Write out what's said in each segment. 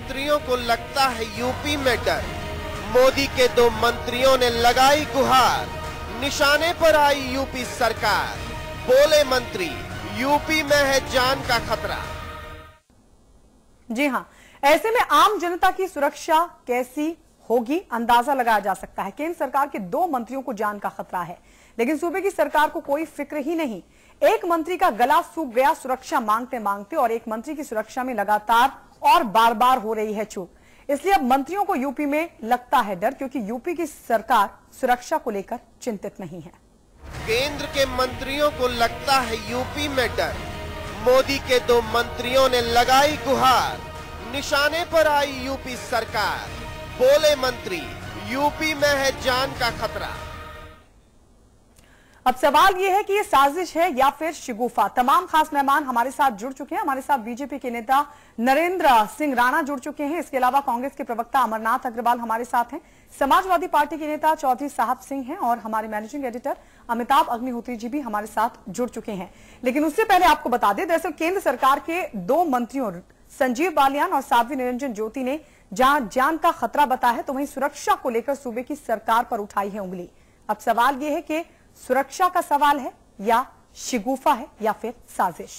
मंत्रियों को लगता है यूपी में डर। मोदी के 2 मंत्रियों ने लगाई गुहार, निशाने पर आई यूपी सरकार। बोले मंत्री, यूपी में है जान का खतरा। जी हां, ऐसे में आम जनता की सुरक्षा कैसी होगी अंदाजा लगाया जा सकता है। केंद्र सरकार के 2 मंत्रियों को जान का खतरा है, लेकिन सूबे की सरकार को कोई फिक्र ही नहीं। एक मंत्री का गला सूख गया सुरक्षा मांगते मांगते, और एक मंत्री की सुरक्षा में लगातार और बार बार हो रही है चूक। इसलिए अब मंत्रियों को यूपी में लगता है डर, क्योंकि यूपी की सरकार सुरक्षा को लेकर चिंतित नहीं है। केंद्र के मंत्रियों को लगता है यूपी में डर। मोदी के 2 मंत्रियों ने लगाई गुहार, निशाने पर आई यूपी सरकार। बोले मंत्री, यूपी में है जान का खतरा। अब सवाल यह है कि ये साजिश है या फिर शिगुफा। तमाम खास मेहमान हमारे साथ जुड़ चुके हैं। हमारे साथ बीजेपी के नेता नरेंद्र सिंह राणा जुड़ चुके हैं। इसके अलावा कांग्रेस के प्रवक्ता अमरनाथ अग्रवाल हमारे साथ हैं। समाजवादी पार्टी के नेता चौधरी साहब सिंह हैं, और हमारे मैनेजिंग एडिटर अमिताभ अग्निहोत्री जी भी हमारे साथ जुड़ चुके हैं। लेकिन उससे पहले आपको बता दें, दरअसल केंद्र सरकार के 2 मंत्रियों संजीव बालियान और साध्वी निरंजन ज्योति ने जहां जान का खतरा बताया है, तो वहीं सुरक्षा को लेकर सूबे की सरकार पर उठाई है उंगली। अब सवाल यह है कि सुरक्षा का सवाल है या शिगुफा है या फिर साजिश।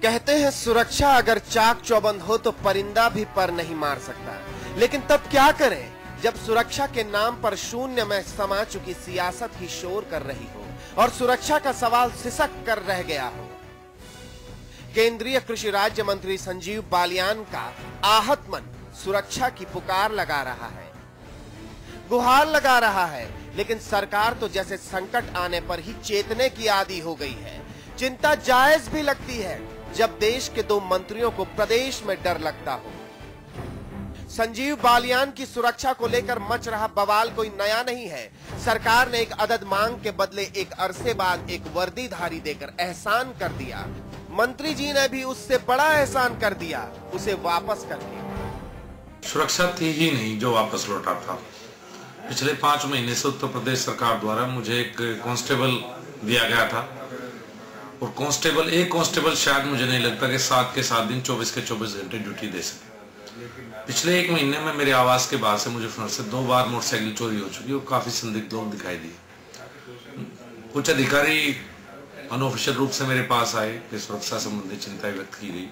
कहते हैं सुरक्षा अगर चाक चौबंद हो तो परिंदा भी पर नहीं मार सकता। लेकिन तब क्या करें जब सुरक्षा के नाम पर शून्य में समा चुकी सियासत ही शोर कर रही हो और सुरक्षा का सवाल सिसक कर रह गया हो। केंद्रीय कृषि राज्य मंत्री संजीव बालियान का आहत मन सुरक्षा की पुकार लगा रहा है, गुहार लगा रहा है। लेकिन सरकार तो जैसे संकट आने पर ही चेतने की आदी हो गई है। चिंता जायज भी लगती है जब देश के 2 मंत्रियों को प्रदेश में डर लगता हो। संजीव बालियान की सुरक्षा को लेकर मच रहा बवाल कोई नया नहीं है। सरकार ने एक अदद मांग के बदले एक अरसे बाद एक वर्दीधारी देकर एहसान कर दिया। मंत्री जी ने भी उससे बड़ा एहसान कर दिया, उसे वापस करके। सुरक्षा थी ही नहीं जो वापस लौटा था। पिछले 5 महीने से उत्तर प्रदेश सरकार द्वारा मुझे एक कांस्टेबल दिया गया था, और एक कांस्टेबल शायद मुझे नहीं लगता कि 7 के 7 दिन 24 के 24 घंटे ड्यूटी दे सके। पिछले 1 महीने में मेरे आवास के बाहर से मुझे फिर से 2 बार मोटरसाइकिल चोरी हो चुकी है, और काफी संदिग्ध लोग दिखाई दिए। कुछ अधिकारी अनऑफिशियल रूप से मेरे पास आए कि सुरक्षा संबंधी चिंता व्यक्त की गई।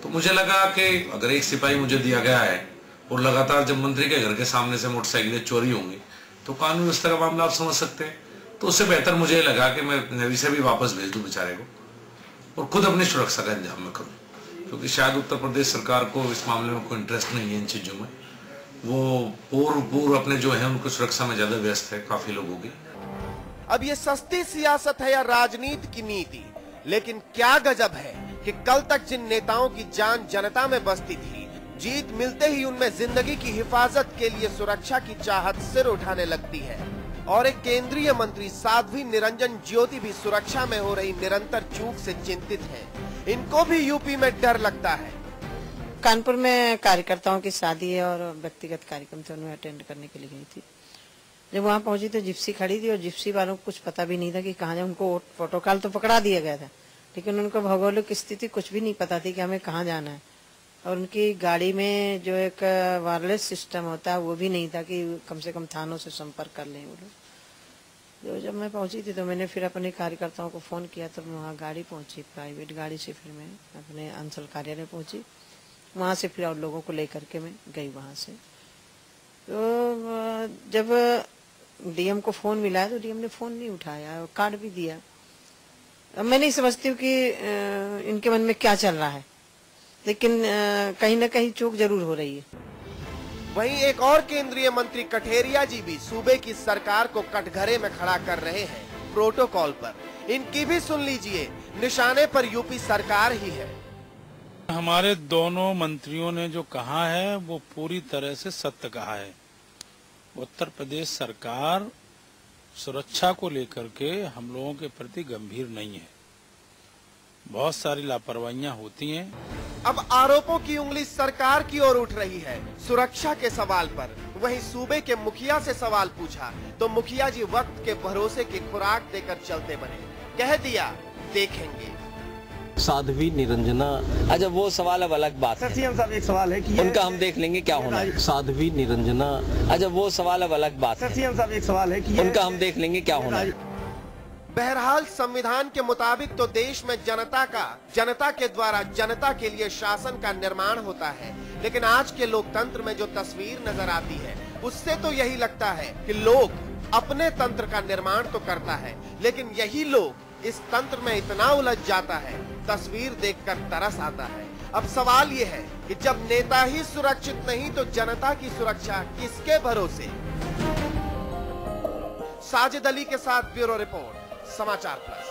तो मुझे लगा कि अगर एक सिपाही मुझे दिया गया है और लगातार जब मंत्री के घर के सामने से मोटरसाइकिलें चोरी होंगी तो कानून व्यवस्था का मामला आप समझ सकते हैं। तो उससे बेहतर मुझे लगा कि मैं नेवी से भी वापस भेज दूं बेचारे को, और खुद अपनी सुरक्षा का इंतजाम में करूं, क्योंकि शायद उत्तर प्रदेश सरकार को इस मामले में कोई इंटरेस्ट नहीं है इन चीजों में। वो पूर्व अपने जो है उनको सुरक्षा में ज्यादा व्यस्त है काफी लोगों की। अब ये सस्ती सियासत है या राजनीति की नीति, लेकिन क्या गजब है कि कल तक जिन नेताओं की जान जनता में बसती थी, जीत मिलते ही उनमें जिंदगी की हिफाजत के लिए सुरक्षा की चाहत सिर उठाने लगती है। और एक केंद्रीय मंत्री साध्वी निरंजन ज्योति भी सुरक्षा में हो रही निरंतर चूक से चिंतित हैं। इनको भी यूपी में डर लगता है। कानपुर में कार्यकर्ताओं की शादी है और व्यक्तिगत कार्यक्रम थे, उनमें अटेंड करने के लिए गई थी। जब वहाँ पहुंची तो जिप्सी खड़ी थी, और जिप्सी वालों को कुछ पता भी नहीं था कि कहाँ जाए। उनको प्रोटोकॉल तो पकड़ा दिया गया था, लेकिन उनको भौगोलिक स्थिति कुछ भी नहीं पता थी कि हमें कहाँ जाना है। और उनकी गाड़ी में जो एक वायरलेस सिस्टम होता है वो भी नहीं था कि कम से कम थानों से संपर्क कर लें वो लोग। जब मैं पहुंची थी तो मैंने फिर अपने कार्यकर्ताओं को फ़ोन किया, तब वहाँ गाड़ी पहुंची, प्राइवेट गाड़ी से फिर मैं अपने अंचल कार्यालय पहुंची। वहाँ से फिर और लोगों को लेकर के मैं गई वहाँ से। तो जब डीएम को फ़ोन मिला तो डीएम ने फ़ोन नहीं उठाया और कार्ड भी दिया। अब मैं नहीं समझती हूँ कि इनके मन में क्या चल रहा है, लेकिन कहीं न कहीं चूक जरूर हो रही है। वहीं एक और केंद्रीय मंत्री कठेरिया जी भी सूबे की सरकार को कटघरे में खड़ा कर रहे हैं प्रोटोकॉल पर। इनकी भी सुन लीजिए, निशाने पर यूपी सरकार ही है। हमारे दोनों मंत्रियों ने जो कहा है वो पूरी तरह से सत्य कहा है। उत्तर प्रदेश सरकार सुरक्षा को लेकर के हम लोगों के प्रति गंभीर नहीं है। बहुत सारी लापरवाहियां होती हैं। अब आरोपों की उंगली सरकार की ओर उठ रही है सुरक्षा के सवाल पर। वहीं सूबे के मुखिया से सवाल पूछा तो मुखिया जी वक्त के भरोसे की खुराक देकर चलते बने। कह दिया देखेंगे। साध्वी निरंजना। अच्छा, वो सवाल अब अलग बात है। सीएम साहब एक सवाल है कि उनका हम देख लेंगे क्या होना है। साध्वी निरंजना। अच्छा, वो सवाल अब अलग बात है। सीएम साहब एक सवाल है कि उनका हम देख लेंगे क्या होना है। बहरहाल संविधान के मुताबिक तो देश में जनता के द्वारा जनता के लिए शासन का निर्माण होता है, लेकिन आज के लोकतंत्र में जो तस्वीर नजर आती है उससे तो यही लगता है कि लोग अपने तंत्र का निर्माण तो करता है, लेकिन यही लोग इस तंत्र में इतना उलझ जाता है, तस्वीर देखकर तरस आता है। अब सवाल ये है कि जब नेता ही सुरक्षित नहीं तो जनता की सुरक्षा किसके भरोसे। साजिद अली के साथ ब्यूरो रिपोर्ट, समाचार प्लस।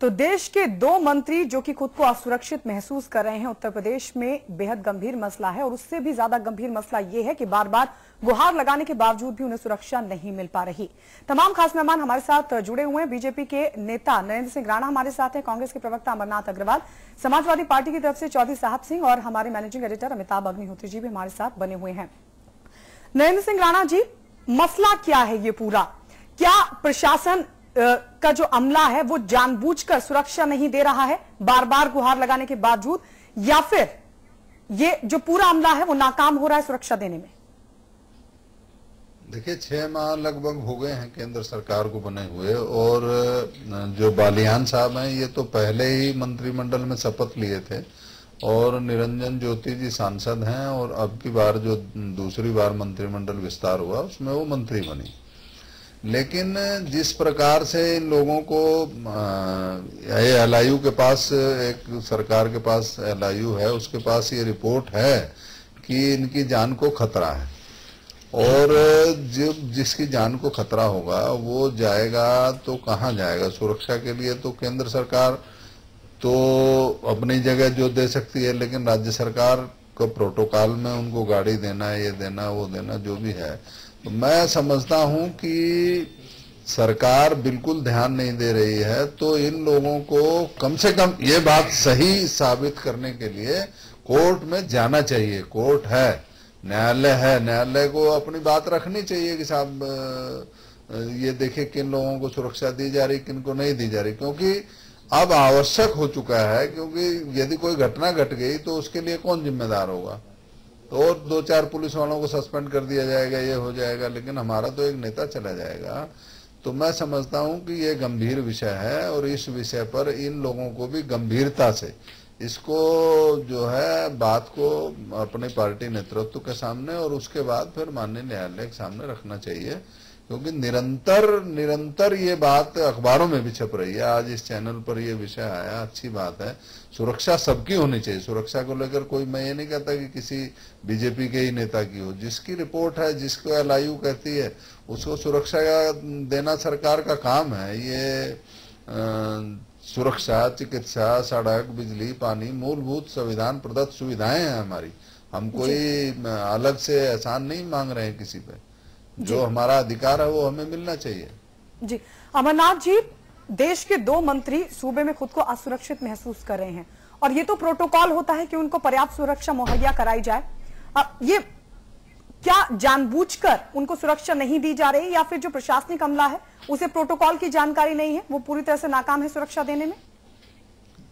तो देश के 2 मंत्री जो कि खुद को असुरक्षित महसूस कर रहे हैं, उत्तर प्रदेश में बेहद गंभीर मसला है। और उससे भी ज्यादा गंभीर मसला यह है कि बार बार गुहार लगाने के बावजूद भी उन्हें सुरक्षा नहीं मिल पा रही। तमाम खास मेहमान हमारे साथ जुड़े हुए हैं। बीजेपी के नेता नरेंद्र सिंह राणा हमारे साथ हैं, कांग्रेस के प्रवक्ता अमरनाथ अग्रवाल, समाजवादी पार्टी की तरफ से चौधरी साहब सिंह और हमारे मैनेजिंग एडिटर अमिताभ अग्निहोत्री जी भी हमारे साथ बने हुए हैं। नरेंद्र सिंह राणा जी, मसला क्या है ये पूरा? क्या प्रशासन का जो अमला है वो जानबूझकर सुरक्षा नहीं दे रहा है बार बार गुहार लगाने के बावजूद, या फिर ये जो पूरा अमला है वो नाकाम हो रहा है सुरक्षा देने में? देखिए, 6 माह लगभग हो गए हैं केंद्र सरकार को बने हुए, और जो बालियान साहब हैं ये तो पहले ही मंत्रिमंडल में शपथ लिए थे, और निरंजन ज्योति जी सांसद हैं, और अब की बार जो दूसरी बार मंत्रिमंडल विस्तार हुआ उसमें वो मंत्री बनी। लेकिन जिस प्रकार से इन लोगों को एलआईयू के पास, एक सरकार के पास एलआईयू है, उसके पास ये रिपोर्ट है कि इनकी जान को खतरा है, और जिसकी जान को खतरा होगा वो जाएगा तो कहाँ जाएगा? सुरक्षा के लिए तो केंद्र सरकार तो अपनी जगह जो दे सकती है, लेकिन राज्य सरकार को प्रोटोकॉल में उनको गाड़ी देना, ये देना, वो देना, जो भी है, तो मैं समझता हूं कि सरकार बिल्कुल ध्यान नहीं दे रही है। तो इन लोगों को कम से कम ये बात सही साबित करने के लिए कोर्ट में जाना चाहिए। कोर्ट है, न्यायालय है, न्यायालय को अपनी बात रखनी चाहिए कि साहब ये देखे किन लोगों को सुरक्षा दी जा रही, किन को नहीं दी जा रही, क्योंकि अब आवश्यक हो चुका है। क्योंकि यदि कोई घटना घट गई तो उसके लिए कौन जिम्मेदार होगा? तो और 2-4 पुलिस वालों को सस्पेंड कर दिया जाएगा, ये हो जाएगा, लेकिन हमारा तो एक नेता चला जाएगा। तो मैं समझता हूं कि ये गंभीर विषय है, और इस विषय पर इन लोगों को भी गंभीरता से इसको जो है बात को अपनी पार्टी नेतृत्व के सामने और उसके बाद फिर माननीय न्यायालय के सामने रखना चाहिए, क्योंकि निरंतर ये बात अखबारों में भी छप रही है। आज इस चैनल पर ये विषय आया, अच्छी बात है। सुरक्षा सबकी होनी चाहिए। सुरक्षा को लेकर कोई, मैं ये नहीं कहता कि किसी बीजेपी के ही नेता की हो। जिसकी रिपोर्ट है, जिसको एलआईयू कहती है, उसको सुरक्षा देना सरकार का काम है। ये सुरक्षा, चिकित्सा, सड़क, बिजली, पानी, मूलभूत संविधान प्रदत्त सुविधाएं हैं हमारी। हम कोई अलग से एहसान नहीं मांग रहे हैं किसी पे। जो हमारा अधिकार है वो हमें मिलना चाहिए। जी अमरनाथ जी, देश के 2 मंत्री सूबे में खुद को असुरक्षित महसूस कर रहे हैं, और ये तो प्रोटोकॉल होता है कि उनको पर्याप्त सुरक्षा मुहैया कराई जाए। अब ये क्या जानबूझकर उनको सुरक्षा नहीं दी जा रही, या फिर जो प्रशासनिक अमला है उसे प्रोटोकॉल की जानकारी नहीं है, वो पूरी तरह से नाकाम है सुरक्षा देने में?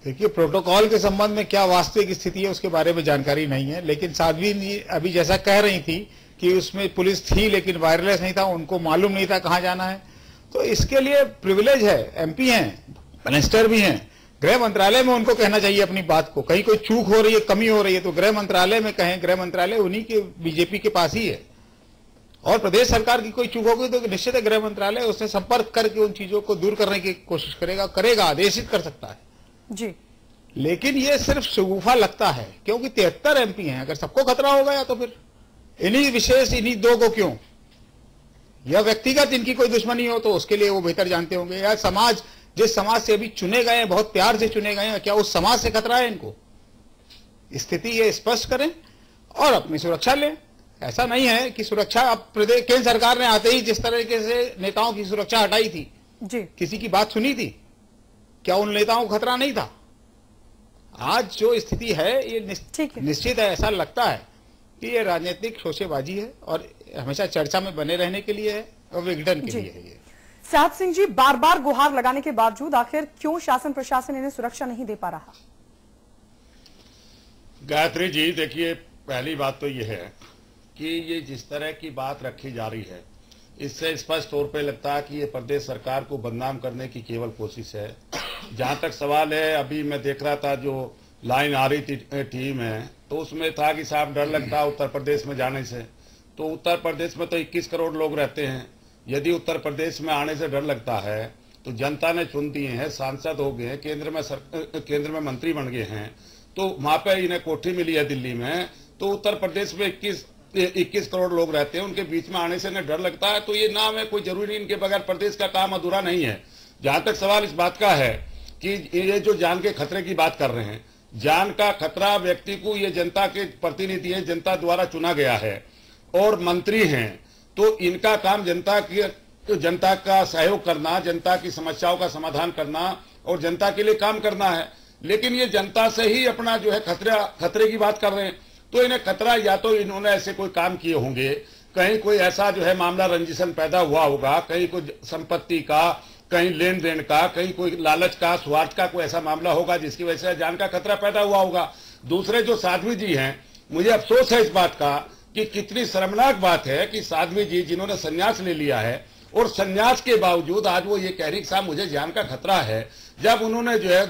देखिए, प्रोटोकॉल के संबंध में क्या वास्तविक स्थिति है उसके बारे में जानकारी नहीं है, लेकिन साध्वी अभी जैसा कह रही थी कि उसमें पुलिस थी लेकिन वायरलेस नहीं था, उनको मालूम नहीं था कहां जाना है। तो इसके लिए प्रिविलेज है, एमपी हैं, मिनिस्टर भी हैं, गृह मंत्रालय में उनको कहना चाहिए अपनी बात को। कहीं कोई चूक हो रही है, कमी हो रही है तो गृह मंत्रालय में कहें। गृह मंत्रालय उन्हीं के, बीजेपी के पास ही है, और प्रदेश सरकार की कोई चूक होगी तो निश्चित है गृह मंत्रालय उससे संपर्क करके उन चीजों को दूर करने की कोशिश करेगा, आदेशित कर सकता है जी। लेकिन ये सिर्फ शगुफा लगता है, क्योंकि 73 एमपी हैं। अगर सबको खतरा हो गया तो फिर इन्हीं 2 को क्यों? या व्यक्तिगत इनकी कोई दुश्मनी हो तो उसके लिए वो बेहतर जानते होंगे, या समाज, जिस समाज से अभी चुने गए हैं, बहुत प्यार से चुने गए हैं, क्या उस समाज से खतरा है इनको? स्थिति ये स्पष्ट करें और अपनी सुरक्षा लें। ऐसा नहीं है कि सुरक्षा, अब प्रदेश केंद्र सरकार ने आते ही जिस तरीके से नेताओं की सुरक्षा हटाई थी जी, किसी की बात सुनी थी क्या? उन नेताओं को खतरा नहीं था? आज जो स्थिति है ये निश्चित है, ऐसा लगता है कि ये राजनीतिक शोशेबाजी है और हमेशा चर्चा में बने रहने के लिए है और विघटन के लिए है। ये साहब सिंह जी, बार बार गुहार लगाने के बावजूद आखिर क्यों शासन प्रशासन इन्हें सुरक्षा नहीं दे पा रहा? गायत्री जी, देखिए, पहली बात तो यह है कि ये जिस तरह की बात रखी जा रही है, इससे स्पष्ट तौर पे लगता है कि ये प्रदेश सरकार को बदनाम करने की केवल कोशिश है। जहां तक सवाल है, अभी मैं देख रहा था जो लाइन आ रही थी टीम में, तो उसमें था कि साहब डर लगता है उत्तर प्रदेश में जाने से। तो उत्तर प्रदेश में तो 21 करोड़ लोग रहते हैं। यदि उत्तर प्रदेश में आने से डर लगता है तो जनता ने चुन दिए हैं, सांसद हो गए हैं, केंद्र में मंत्री बन गए हैं, तो वहां पे इन्हें कोठी मिली है दिल्ली में। तो उत्तर प्रदेश में 21 करोड़ लोग रहते हैं, उनके बीच में आने से इन्हें डर लगता है। तो ये नाम है, कोई जरूरी नहीं, इनके बगैर प्रदेश का काम अधूरा नहीं है। जहां तक सवाल इस बात का है कि ये जो जान के खतरे की बात कर रहे हैं, जान का खतरा व्यक्ति को, ये जनता के प्रतिनिधि है, जनता द्वारा चुना गया है और मंत्री हैं, तो इनका काम जनता का सहयोग करना, जनता की समस्याओं का समाधान करना और जनता के लिए काम करना है। लेकिन ये जनता से ही अपना जो है खतरे की बात कर रहे हैं। तो इन्हें खतरा, या तो इन्होंने ऐसे कोई काम किए होंगे, कहीं कोई ऐसा जो है मामला रंजिशन पैदा हुआ होगा, कहीं कोई संपत्ति का, कहीं लेन देन का, कहीं कोई लालच का, स्वार्थ का कोई ऐसा मामला होगा जिसकी वजह से जान का खतरा पैदा हुआ होगा। दूसरे जो साध्वी जी हैं, मुझे अफसोस है इस बात का कि कितनी शर्मनाक बात है कि साध्वी जी जिन्होंने संन्यास ले लिया है और संन्यास के बावजूद आज वो ये कह रही साहब मुझे जान का खतरा है। जब उन्होंने जो है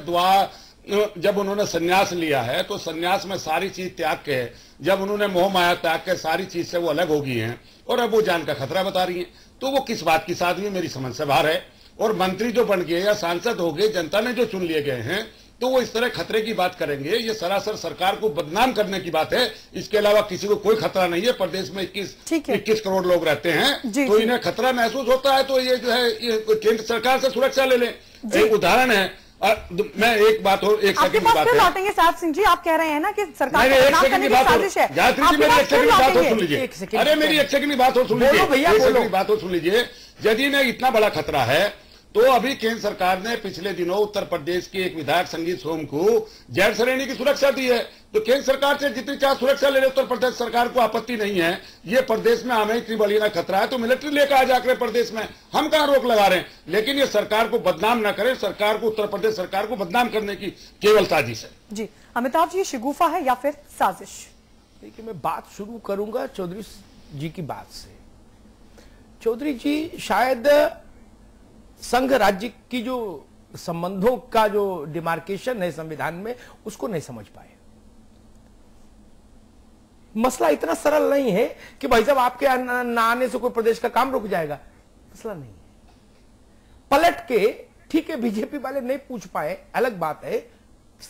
जब उन्होंने संन्यास लिया है तो संन्यास में सारी चीज त्याग के, जब उन्होंने मोह माया त्याग के सारी चीज से वो अलग हो गई हैं और अब वो जान का खतरा बता रही हैं, तो वो किस बात की साध्वी मेरी समझ से बाहर है। और मंत्री जो बन गए या सांसद हो गए, जनता ने जो चुन लिए गए हैं, तो वो इस तरह खतरे की बात करेंगे, ये सरासर सरकार को बदनाम करने की बात है। इसके अलावा किसी को कोई खतरा नहीं है। प्रदेश में 21 करोड़ लोग रहते हैं, तो इन्हें खतरा महसूस होता है तो ये जो है ये केंद्र सरकार से सुरक्षा ले लें। एक उदाहरण है, मैं एक बात और एक सेकंड की बात है साहब सिंह जी, आप कह रहे हैं ना कि सरकार एक सेकंड की बात साजिश है। गायत्री जी, मेरी एक सेकंड की बात और सुन लीजिए। अरे मेरी एक सेकंड की बात और सुन लीजिए भैया, बात और सुन लीजिए। यदि इन्हें इतना बड़ा खतरा है तो अभी केंद्र सरकार ने पिछले दिनों उत्तर प्रदेश के एक विधायक संगीत सोम को जेड श्रेणी की सुरक्षा दी है। तो केंद्र सरकार से जितनी चाहे सुरक्षा ले ले उत्तर प्रदेश सरकार को आपत्ति नहीं है। ये प्रदेश में हमें इतनी बड़ी ना खतरा है तो मिलिट्री लेकर आ जाकर प्रदेश में, हम कहां रोक लगा रहे हैं। लेकिन ये सरकार को बदनाम ना करें, सरकार को, उत्तर प्रदेश सरकार को बदनाम करने की केवल साजिश है। जी अमिताभ जी, शिगुफा है या फिर साजिश? देखिए, मैं बात शुरू करूंगा चौधरी जी की बात से। चौधरी जी शायद संघ राज्य की जो संबंधों का जो डिमार्केशन है संविधान में, उसको नहीं समझ पाए। मसला इतना सरल नहीं है कि भाई साहब आपके ना आने से कोई प्रदेश का काम रुक जाएगा, मसला नहीं है। पलट के, ठीक है बीजेपी वाले नहीं पूछ पाए, अलग बात है,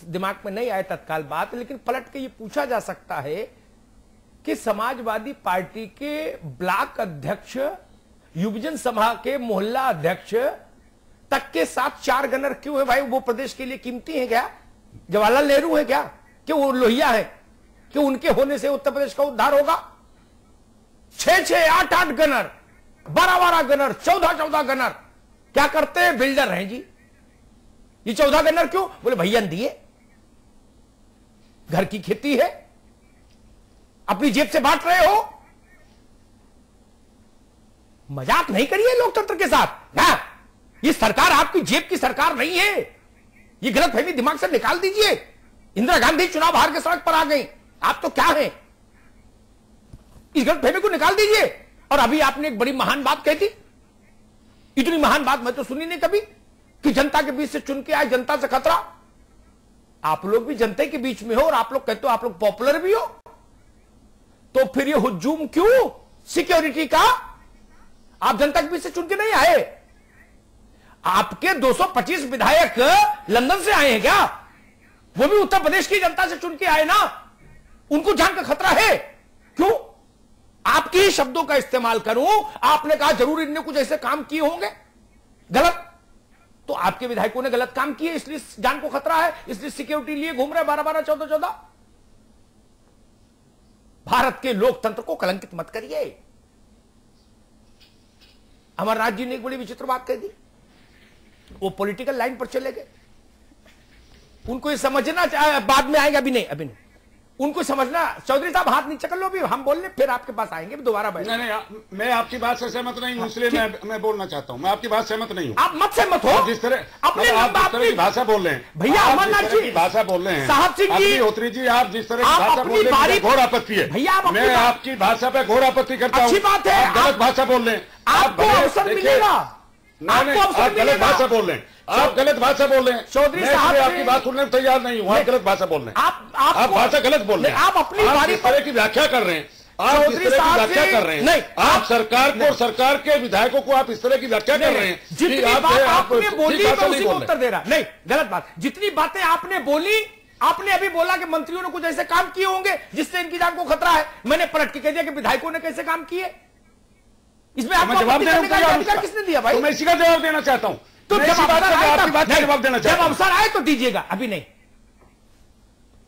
दिमाग में नहीं आए तत्काल बात, लेकिन पलट के ये पूछा जा सकता है कि समाजवादी पार्टी के ब्लॉक अध्यक्ष, युवजन सभा के मोहल्ला अध्यक्ष तक के साथ 4 गनर क्यों है भाई? वो प्रदेश के लिए कीमती है क्या? जवाहरलाल नेहरू है क्या? क्यों वो लोहिया है? क्यों उनके होने से उत्तर प्रदेश का उद्धार होगा? 6-6, 8-8 गनर, 12-12 गनर, 14-14 गनर क्या करते हैं? बिल्डर हैं जी। ये 14 गनर क्यों? बोले भैया दिए, घर की खेती है, अपनी जेब से बांट रहे हो। मजाक नहीं करिए लोकतंत्र के साथ ना। ये सरकार आपकी जेब की सरकार नहीं है। ये गलतफहमी दिमाग से निकाल दीजिए। इंदिरा गांधी चुनाव हार के सड़क पर आ गई, आप तो क्या हैं? इस गलतफहमी को निकाल दीजिए। और अभी आपने एक बड़ी महान बात कही थी, इतनी महान बात मैं तो सुनी नहीं कभी, कि जनता के बीच से चुन के आए, जनता से खतरा। आप लोग भी जनता के बीच में हो और आप लोग कहते हो आप लोग पॉपुलर भी हो, तो फिर ये हुजूम क्यों सिक्योरिटी का? आप जनता के बीच से चुन के नहीं आए। आपके 225 विधायक लंदन से आए हैं क्या? वो भी उत्तर प्रदेश की जनता से चुन के आए ना। उनको जान का खतरा है क्यों? आपके ही शब्दों का इस्तेमाल करूं, आपने कहा जरूर इनने कुछ ऐसे काम किए होंगे गलत, तो आपके विधायकों ने गलत काम किए इसलिए जान को खतरा है, इसलिए सिक्योरिटी लिए घूम रहे 12-12, 14-14। भारत के लोकतंत्र को कलंकित मत करिए। अमरनाथ जी ने एक बड़ी विचित्र बात कह दी, वो पॉलिटिकल लाइन पर चले गए। उनको ये समझना बाद में आएगा, अभी नहीं, उनको समझना। चौधरी साहब हाथ नीचे कर लो, भी हम बोल ले, फिर आपके पास आएंगे दोबारा बैठ। नहीं, मैं आपकी बात से सहमत नहीं हूँ, इसलिए मैं बोलना चाहता हूँ। मैं आपकी बात सहमत नहीं हूँ। आप मत सहमत हो। जिस तरह अपने आप जिस तरह की भाषा बोल रहे हैं भैया, अमरनाथ जी भाषा बोल रहे हैं, साहब सिंह जी, होत्री जी, आप जिस तरह की भाषा बोल रहे हैं घोर आपत्ति है भैया। मैं आपकी भाषा पे घोर आपत्ति करता हूँ। अच्छी बात है, गलत भाषा बोल रहे हैं। आपको अवसर मिलेगा। आप गलत भाषा बोल रहे हैं, आप गलत भाषा बोल रहे हैं। चौधरी साहब आपकी बात सुनने में तैयार नहीं हूँ। आप गलत भाषा बोल रहे हैं, आप भाषा गलत बोल रहे हैं। आप अपनी बारी तरह की व्याख्या कर रहे हैं, आप इस तरह की व्याख्या कर रहे हैं। नहीं, आप सरकार को, सरकार के विधायकों को आप इस तरह की व्याख्या कर रहे हैं। जितनी बात आपने बोली मैं उसी को उत्तर दे रहा। नहीं, गलत बात। जितनी बातें आपने बोली, आपने अभी बोला कि मंत्रियों ने कुछ ऐसे काम किए होंगे जिससे इनकी जान को खतरा है। मैंने पलट के कह दिया कि विधायकों ने कैसे काम किए। इसमें आपको जवाब देने का अधिकार किसने दिया भाई? तो मैं इसी का जवाब देना चाहता हूं। तो जब आपकी बात का जवाब देना चाहता हूं। जब अवसर आए तो दीजिएगा, अभी नहीं।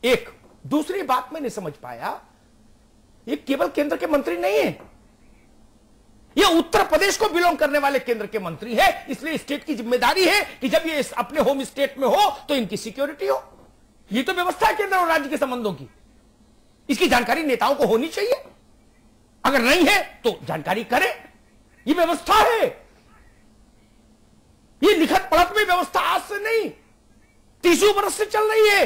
एक दूसरी बात मैं नहीं समझ पाया, ये केवल केंद्र के मंत्री नहीं है, ये उत्तर प्रदेश को बिलोंग करने वाले केंद्र के मंत्री है। इसलिए स्टेट की जिम्मेदारी है कि जब ये अपने होम स्टेट में हो तो इनकी सिक्योरिटी हो। ये तो व्यवस्था है केंद्र और राज्य के संबंधों की। इसकी जानकारी नेताओं को होनी चाहिए। अगर नहीं है तो जानकारी करें। ये व्यवस्था है, ये लिखत पढ़त में व्यवस्था आज से नहीं 30 वर्ष से चल रही है।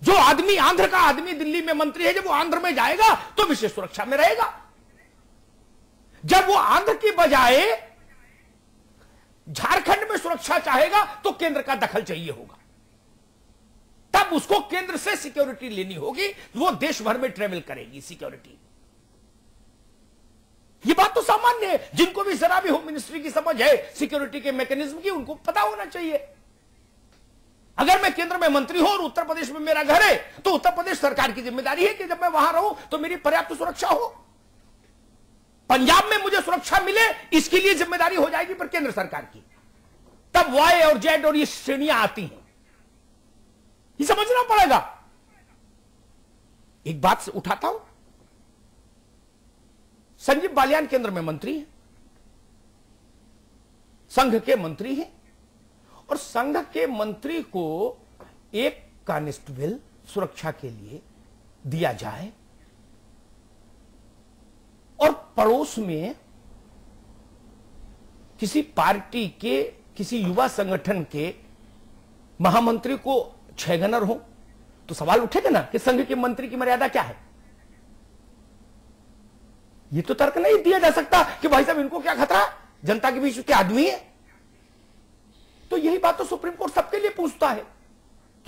जो आदमी, आंध्र का आदमी दिल्ली में मंत्री है, जब वो आंध्र में जाएगा तो विशेष सुरक्षा में रहेगा। जब वो आंध्र की बजाय झारखंड में सुरक्षा चाहेगा तो केंद्र का दखल चाहिए होगा। तब उसको केंद्र से सिक्योरिटी लेनी होगी। वो देश भर में ट्रेवल करेगी सिक्योरिटी। ये बात तो सामान्य है। जिनको भी जरा भी होम मिनिस्ट्री की समझ है सिक्योरिटी के मैकेनिज्म की, उनको पता होना चाहिए। अगर मैं केंद्र में मंत्री हूं और उत्तर प्रदेश में मेरा घर है तो उत्तर प्रदेश सरकार की जिम्मेदारी है कि जब मैं वहां रहूं तो मेरी पर्याप्त सुरक्षा हो। पंजाब में मुझे सुरक्षा मिले, इसके लिए जिम्मेदारी हो जाएगी पर केंद्र सरकार की। तब वाई और जेड और ये श्रेणियां आती हैं, ये समझना पड़ेगा। एक बात से उठाता हूं, संजीव बालियान केंद्र में मंत्री हैं, संघ के मंत्री हैं, और संघ के मंत्री को एक कांस्टेबल सुरक्षा के लिए दिया जाए और पड़ोस में किसी पार्टी के, किसी युवा संगठन के महामंत्री को 6 गनर हो, तो सवाल उठेगा ना कि संघ के मंत्री की मर्यादा क्या है। ये तो तर्क नहीं दिया जा सकता कि भाई साहब इनको क्या खतरा, जनता के बीच के आदमी है। तो यही बात तो सुप्रीम कोर्ट सबके लिए पूछता है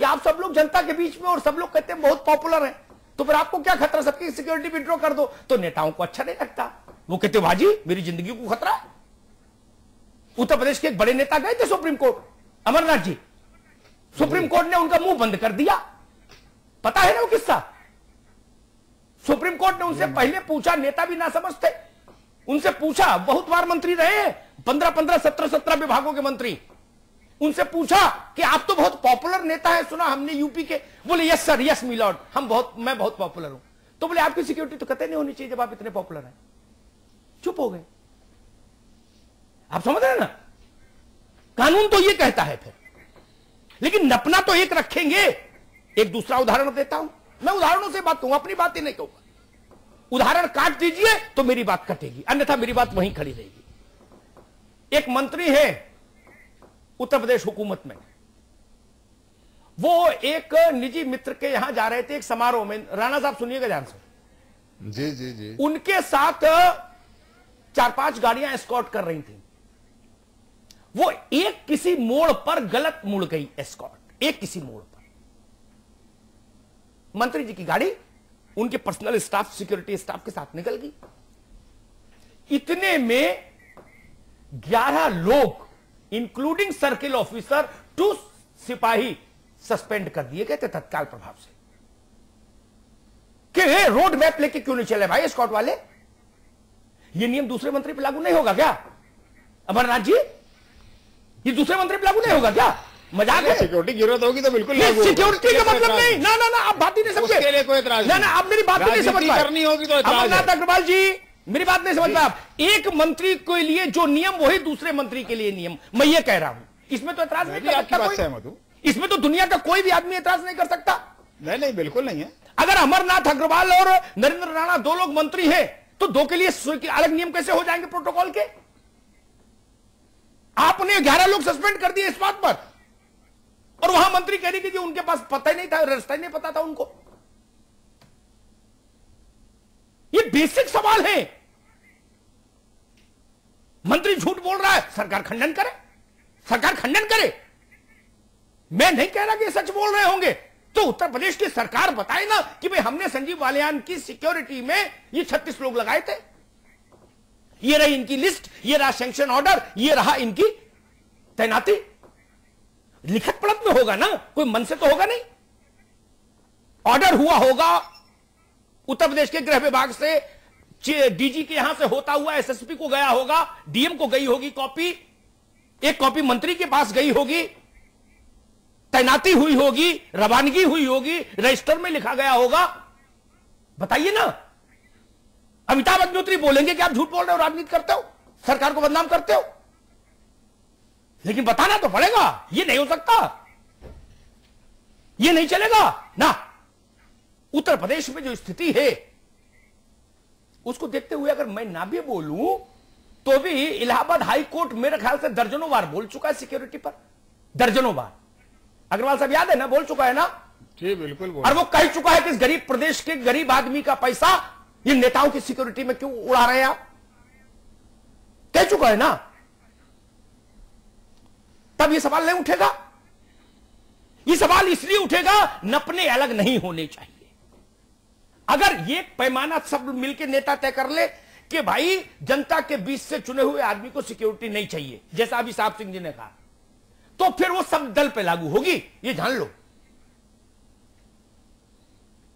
कि आप सब लोग जनता के बीच में, और सब लोग कहते हैं बहुत पॉपुलर हैं, तो फिर आपको क्या खतरा, सबकी सिक्योरिटी विड्रॉ कर दो। तो नेताओं को अच्छा नहीं लगता, वो कहते भाजी मेरी जिंदगी को खतरा है। उत्तर प्रदेश के एक बड़े नेता गए थे supreme court, Amarnath ji, supreme court ने उनका मुंह बंद कर दिया। पता है ना वो किस्सा? सुप्रीम कोर्ट ने उनसे पहले पूछा, नेता भी ना समझते, उनसे पूछा, बहुत बार मंत्री रहे हैं, 15-15, 17-17 विभागों के मंत्री, उनसे पूछा कि आप तो बहुत पॉपुलर नेता है, सुना हमने यूपी के। बोले यस सर, यस मी लॉर्ड, मैं बहुत पॉपुलर हूं। तो बोले आपकी सिक्योरिटी तो कतई नहीं होनी चाहिए जब आप इतने पॉपुलर हैं। चुप हो गए। आप समझ रहे हैं ना, कानून तो ये कहता है फिर, लेकिन नपना तो एक रखेंगे। एक दूसरा उदाहरण देता हूं, मैं उदाहरणों से बात कहूंगा, अपनी बात ही नहीं कहूंगा। उदाहरण काट दीजिए तो मेरी बात कटेगी, अन्यथा मेरी बात वहीं खड़ी रहेगी। एक मंत्री है उत्तर प्रदेश हुकूमत में, वो एक निजी मित्र के यहां जा रहे थे एक समारोह में। राणा साहब सुनिएगा ध्यान से। जी जी जी। उनके साथ 4-5 गाड़ियां एस्कॉर्ट कर रही थी। वो एक किसी मोड़ पर गलत मुड़ गई एस्कॉर्ट, एक किसी मोड़ पर। मंत्री जी की गाड़ी उनके पर्सनल स्टाफ, सिक्योरिटी स्टाफ के साथ निकल गई। इतने में 11 लोग इंक्लूडिंग सर्किल ऑफिसर 2 सिपाही सस्पेंड कर दिए गए थे तत्काल प्रभाव से। कि रोड मैप लेके क्यों नहीं चले भाई एस्कॉर्ट वाले? ये नियम दूसरे मंत्री पर लागू नहीं होगा क्या अमरनाथ जी? ये दूसरे मंत्री पर लागू नहीं होगा क्या? मजाक है? सिक्योरिटी की जरूरत होगी तो बिल्कुल लागू सिक्योरिटी का मतलब नहीं, ना ना ना, आप बात ही नहीं समझे। उसके लिए कोई एतराज ना ना, आप मेरी बात नहीं समझ पाए। करनी होगी तो अमरनाथ अग्रवाल जी मेरी बात नहीं समझ पाए आप। एक मंत्री के लिए जो नियम वही दूसरे मंत्री के लिए नियम, मैं ये कह रहा हूं। इसमें तो एतराज नहीं कर सकता कोई। इसमें तो दुनिया का कोई भी आदमी एतराज नहीं कर सकता। नहीं, बिल्कुल नहीं है। अगर अमरनाथ अग्रवाल और नरेंद्र राणा दो लोग मंत्री हैं तो दो के लिए अलग नियम कैसे हो जाएंगे प्रोटोकॉल के? आपने 11 लोग सस्पेंड कर दिए इस बात पर, और वहां मंत्री कह रही कि उनके पास पता ही नहीं था, रास्ता ही नहीं पता था उनको। ये बेसिक सवाल है। मंत्री झूठ बोल रहा है, सरकार खंडन करे, सरकार खंडन करे। मैं नहीं कह रहा कि सच बोल रहे होंगे, तो उत्तर प्रदेश की सरकार बताए ना कि भाई हमने संजीव बालियान की सिक्योरिटी में ये 36 लोग लगाए थे, ये रही इनकी लिस्ट, ये रहा सैंक्शन ऑर्डर, ये रहा इनकी तैनाती। लिखत पढ़त में होगा ना, कोई मन से तो होगा नहीं। ऑर्डर हुआ होगा उत्तर प्रदेश के गृह विभाग से, डीजी के यहां से होता हुआ एसएसपी को गया होगा, डीएम को गई होगी कॉपी, एक कॉपी मंत्री के पास गई होगी, तैनाती हुई होगी, रवानगी हुई होगी, रजिस्टर में लिखा गया होगा। बताइए ना, अमिताभ अग्निहोत्री बोलेंगे कि आप झूठ बोल रहे हो, राजनीति करते हो, सरकार को बदनाम करते हो, लेकिन बताना तो पड़ेगा। ये नहीं हो सकता, ये नहीं चलेगा ना। उत्तर प्रदेश में जो स्थिति है उसको देखते हुए अगर मैं ना भी बोलूं तो भी इलाहाबाद हाई कोर्ट मेरे ख्याल से दर्जनों बार बोल चुका है सिक्योरिटी पर, दर्जनों बार। अग्रवाल साहब याद है ना, बोल चुका है ना जी, बिल्कुल बोल। और वो कह चुका है कि इस गरीब प्रदेश के गरीब आदमी का पैसा ये नेताओं की सिक्योरिटी में क्यों उड़ा रहे हैं आप, कह चुका है ना। तब ये सवाल नहीं उठेगा। ये सवाल इसलिए उठेगा, नपने अलग नहीं होने चाहिए। अगर ये पैमाना सब मिलकर नेता तय कर ले कि भाई जनता के बीच से चुने हुए आदमी को सिक्योरिटी नहीं चाहिए, जैसा अभी साहब सिंह जी ने कहा, तो फिर वो सब दल पे लागू होगी, ये जान लो।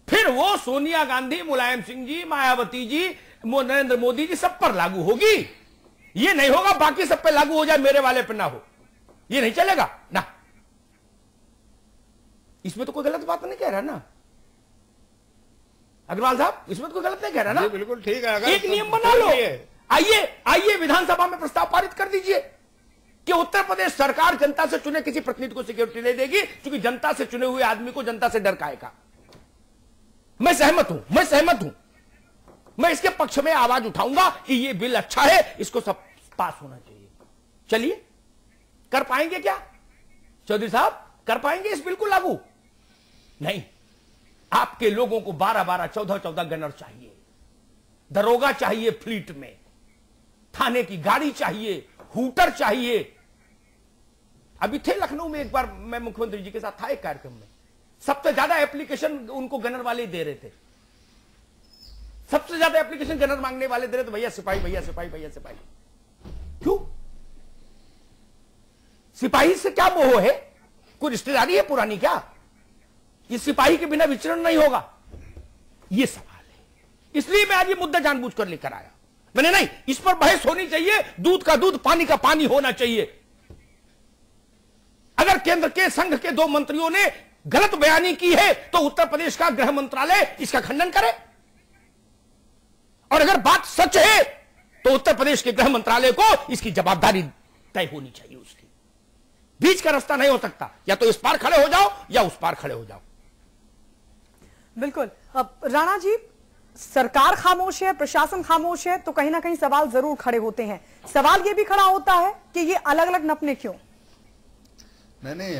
फिर वो सोनिया गांधी, मुलायम सिंह जी, मायावती जी, नरेंद्र मोदी जी सब पर लागू होगी। ये नहीं होगा बाकी सब पे लागू हो जाए, मेरे वाले पे ना हो, ये नहीं चलेगा ना। इसमें तो कोई गलत बात नहीं कह रहा ना अग्रवाल साहब, इसमें तो कोई गलत नहीं कह रहा ना। बिल्कुल ठीक है। एक नियम बना लो, आइए विधानसभा में प्रस्ताव पारित कर दीजिए कि उत्तर प्रदेश सरकार जनता से चुने किसी प्रतिनिधि को सिक्योरिटी नहीं देगी, क्योंकि जनता से चुने हुए आदमी को जनता से डर काएगा। मैं सहमत हूं, मैं इसके पक्ष में आवाज उठाऊंगा कि ये बिल अच्छा है, इसको सब पास होना चाहिए। चलिए, कर पाएंगे क्या चौधरी साहब, कर पाएंगे इस बिल को लागू? नहीं, आपके लोगों को 12-12, 14-14 गनर चाहिए, दरोगा चाहिए फ्लीट में, थाने की गाड़ी चाहिए, हूटर चाहिए। अभी थे लखनऊ में, एक बार मैं मुख्यमंत्री जी के साथ था एक कार्यक्रम में, सबसे ज्यादा एप्लीकेशन उनको गनर वाले दे रहे थे, सबसे ज्यादा एप्लीकेशन गनर मांगने वाले दे रहे थे, भैया सिपाही, भैया सिपाही, भैया सिपाही। क्यों? सिपाही से क्या मोह है? कोई रिश्तेदारी है पुरानी क्या? ये सिपाही के बिना विचरण नहीं होगा, ये सवाल है। इसलिए मैं आज ये मुद्दा जानबूझकर लेकर आया। मैंने नहीं, इस पर बहस होनी चाहिए, दूध का दूध पानी का पानी होना चाहिए। अगर केंद्र के संघ के 2 मंत्रियों ने गलत बयानी की है तो उत्तर प्रदेश का गृह मंत्रालय इसका खंडन करे, और अगर बात सच है तो उत्तर प्रदेश के गृह मंत्रालय को इसकी जवाबदारी तय होनी चाहिए। उसकी बीच का रास्ता नहीं हो सकता, या तो इस पार खड़े हो जाओ या उस पार खड़े हो जाओ। बिल्कुल। अब राणा जी, सरकार खामोश है, प्रशासन खामोश है, तो कहीं ना कहीं सवाल जरूर खड़े होते हैं। सवाल यह भी खड़ा होता है कि ये अलग अलग नपने क्यों? नहीं,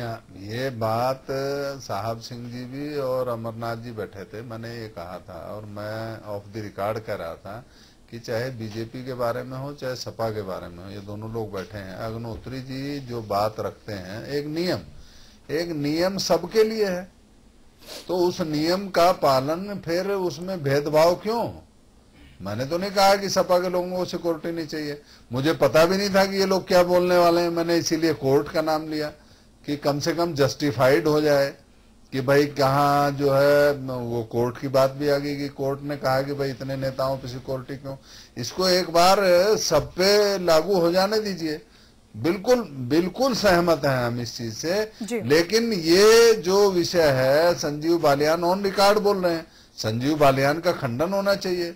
ये बात साहब सिंह जी भी और अमरनाथ जी बैठे थे, मैंने ये कहा था, और मैं ऑफ द रिकॉर्ड कह रहा था कि चाहे बीजेपी के बारे में हो चाहे सपा के बारे में हो, ये दोनों लोग बैठे हैं। अग्निहोत्री जी जो बात रखते हैं, एक नियम सबके लिए है, तो उस नियम का पालन, फिर उसमें भेदभाव क्यों? मैंने तो नहीं कहा कि सपा के लोगों को सिक्योरिटी नहीं चाहिए, मुझे पता भी नहीं था कि ये लोग क्या बोलने वाले हैं। मैंने इसीलिए कोर्ट का नाम लिया कि कम से कम जस्टिफाइड हो जाए कि भाई कहाँ जो है वो कोर्ट की बात भी आ गई कि कोर्ट ने कहा कि भाई इतने नेताओं पे सिक्योरिटी क्यों। इसको एक बार सब पे लागू हो जाने दीजिए। बिल्कुल सहमत हैं हम इस चीज से, लेकिन ये जो विषय है, संजीव बालियान ऑन रिकॉर्ड बोल रहे हैं, संजीव बालियान का खंडन होना चाहिए।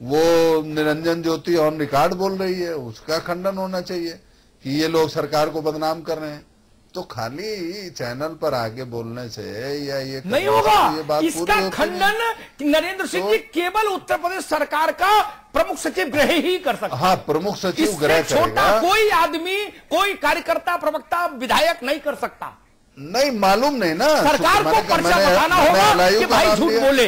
वो निरंजन ज्योति ऑन रिकॉर्ड बोल रही है, उसका खंडन होना चाहिए कि ये लोग सरकार को बदनाम कर रहे हैं। तो खाली चैनल पर आके बोलने से या ये नहीं होगा। ये बात इसका खंडन नरेंद्र सिंह जी केवल उत्तर प्रदेश सरकार का प्रमुख सचिव गृह ही कर सकता। हाँ, प्रमुख सचिव गृह छोटा करेगा। कोई आदमी, कोई कार्यकर्ता, प्रवक्ता, विधायक नहीं कर सकता। नहीं, मालूम नहीं ना, सरकार को पर्चा बताना होगा कि भाई झूठ बोले।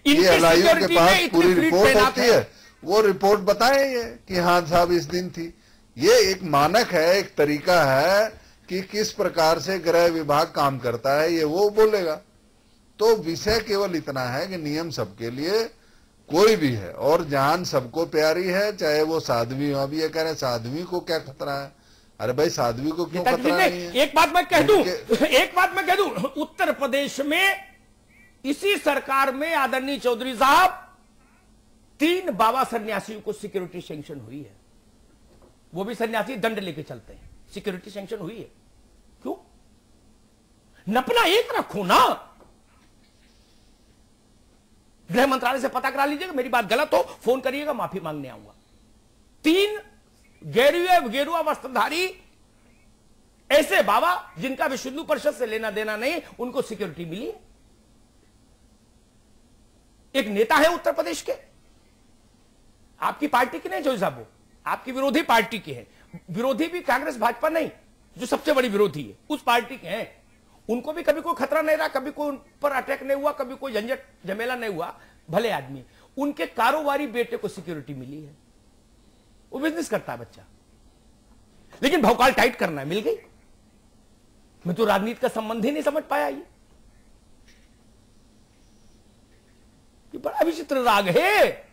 ये एलआईयू के पास पूरी रिपोर्ट होती है, वो रिपोर्ट बताए ये कि हाँ साहब इस दिन थी। ये एक मानक है, एक तरीका है कि किस प्रकार से गृह विभाग काम करता है, ये वो बोलेगा। तो विषय केवल इतना है कि नियम सबके लिए, कोई भी है, और जान सबको प्यारी है, चाहे वो साध्वी हो। अभी ये कह रहे साध्वी को क्या खतरा है? अरे भाई, साध्वी को क्यों खतरा नहीं है? एक बात मैं कह दूं, उत्तर प्रदेश में इसी सरकार में आदरणीय चौधरी साहब 3 बाबा सन्यासियों को सिक्योरिटी सैंक्शन हुई है। वो भी सन्यासी दंड लेके चलते हैं, सिक्योरिटी सैंक्शन हुई है। क्यों? नपना एक रखो ना। गृह मंत्रालय से पता करा लीजिएगा, मेरी बात गलत हो फोन करिएगा, माफी मांगने आऊंगा। 3 गेरुआ वस्त्रधारी ऐसे बाबा जिनका विश्व हिंदू परिषद से लेना देना नहीं, उनको सिक्योरिटी मिली है। एक नेता है उत्तर प्रदेश के, आपकी पार्टी की नहीं चौधरी साहब, वो आपकी विरोधी पार्टी की है। विरोधी भी कांग्रेस भाजपा नहीं, जो सबसे बड़ी विरोधी है उस पार्टी के हैं। उनको भी कभी कोई खतरा नहीं रहा, कभी कोई उन पर अटैक नहीं हुआ, कभी कोई झंझट झमेला नहीं हुआ, भले आदमी। उनके कारोबारी बेटे को सिक्योरिटी मिली है, वो बिजनेस करता है बच्चा, लेकिन भौकाल टाइट करना है, मिल गई। मैं तो राजनीति का संबंध ही नहीं समझ पाया। ये बड़ा विचित्र राग है।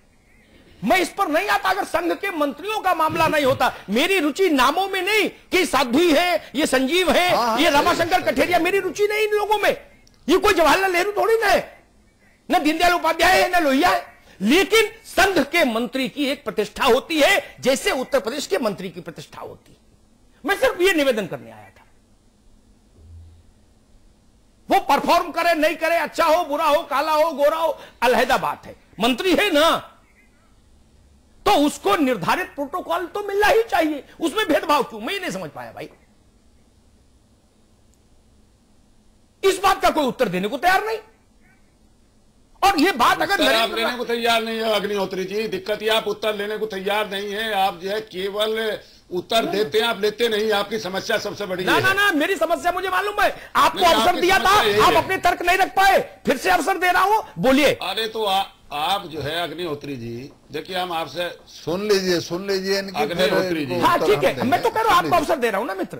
मैं इस पर नहीं आता अगर संघ के मंत्रियों का मामला नहीं होता। मेरी रुचि नामों में नहीं कि साध्वी है, ये संजीव है, ये रमाशंकर कठेरिया, मेरी रुचि नहीं इन लोगों में। ये कोई जवाहरलाल नेहरू थोड़ी ना है, न दीनदयाल उपाध्याय है, न लोहिया है। लेकिन संघ के मंत्री की एक प्रतिष्ठा होती है, जैसे उत्तर प्रदेश के मंत्री की प्रतिष्ठा होती है। मैं सिर्फ ये निवेदन करने आया था। वो परफॉर्म करे नहीं करे, अच्छा हो बुरा हो, काला हो गोरा हो, अलहदा बात है। मंत्री है ना, तो उसको निर्धारित प्रोटोकॉल तो मिलना ही चाहिए। उसमें भेदभाव क्यों? मैं नहीं समझ पाया भाई। इस बात का कोई उत्तर देने को तैयार नहीं। और ये बात अगर आप लेने को तैयार नहीं है अग्निहोत्री जी, दिक्कत ये आप उत्तर लेने को तैयार नहीं है। आप जो है केवल उत्तर देते हैं, आप लेते नहीं। आपकी समस्या सबसे बड़ी है। ना, मेरी समस्या मुझे मालूम है। आपको अवसर दिया था, आप अपने तर्क नहीं रख पाए, फिर से अवसर दे रहा हूं, बोलिए। अरे तो आप जो है अग्निहोत्री जी, देखिए हम आपसे सुन लीजिए अग्निहोत्री जी। हाँ ठीक है, मैं तो कह रहा हूं आपको अवसर दे रहा हूं ना मित्र,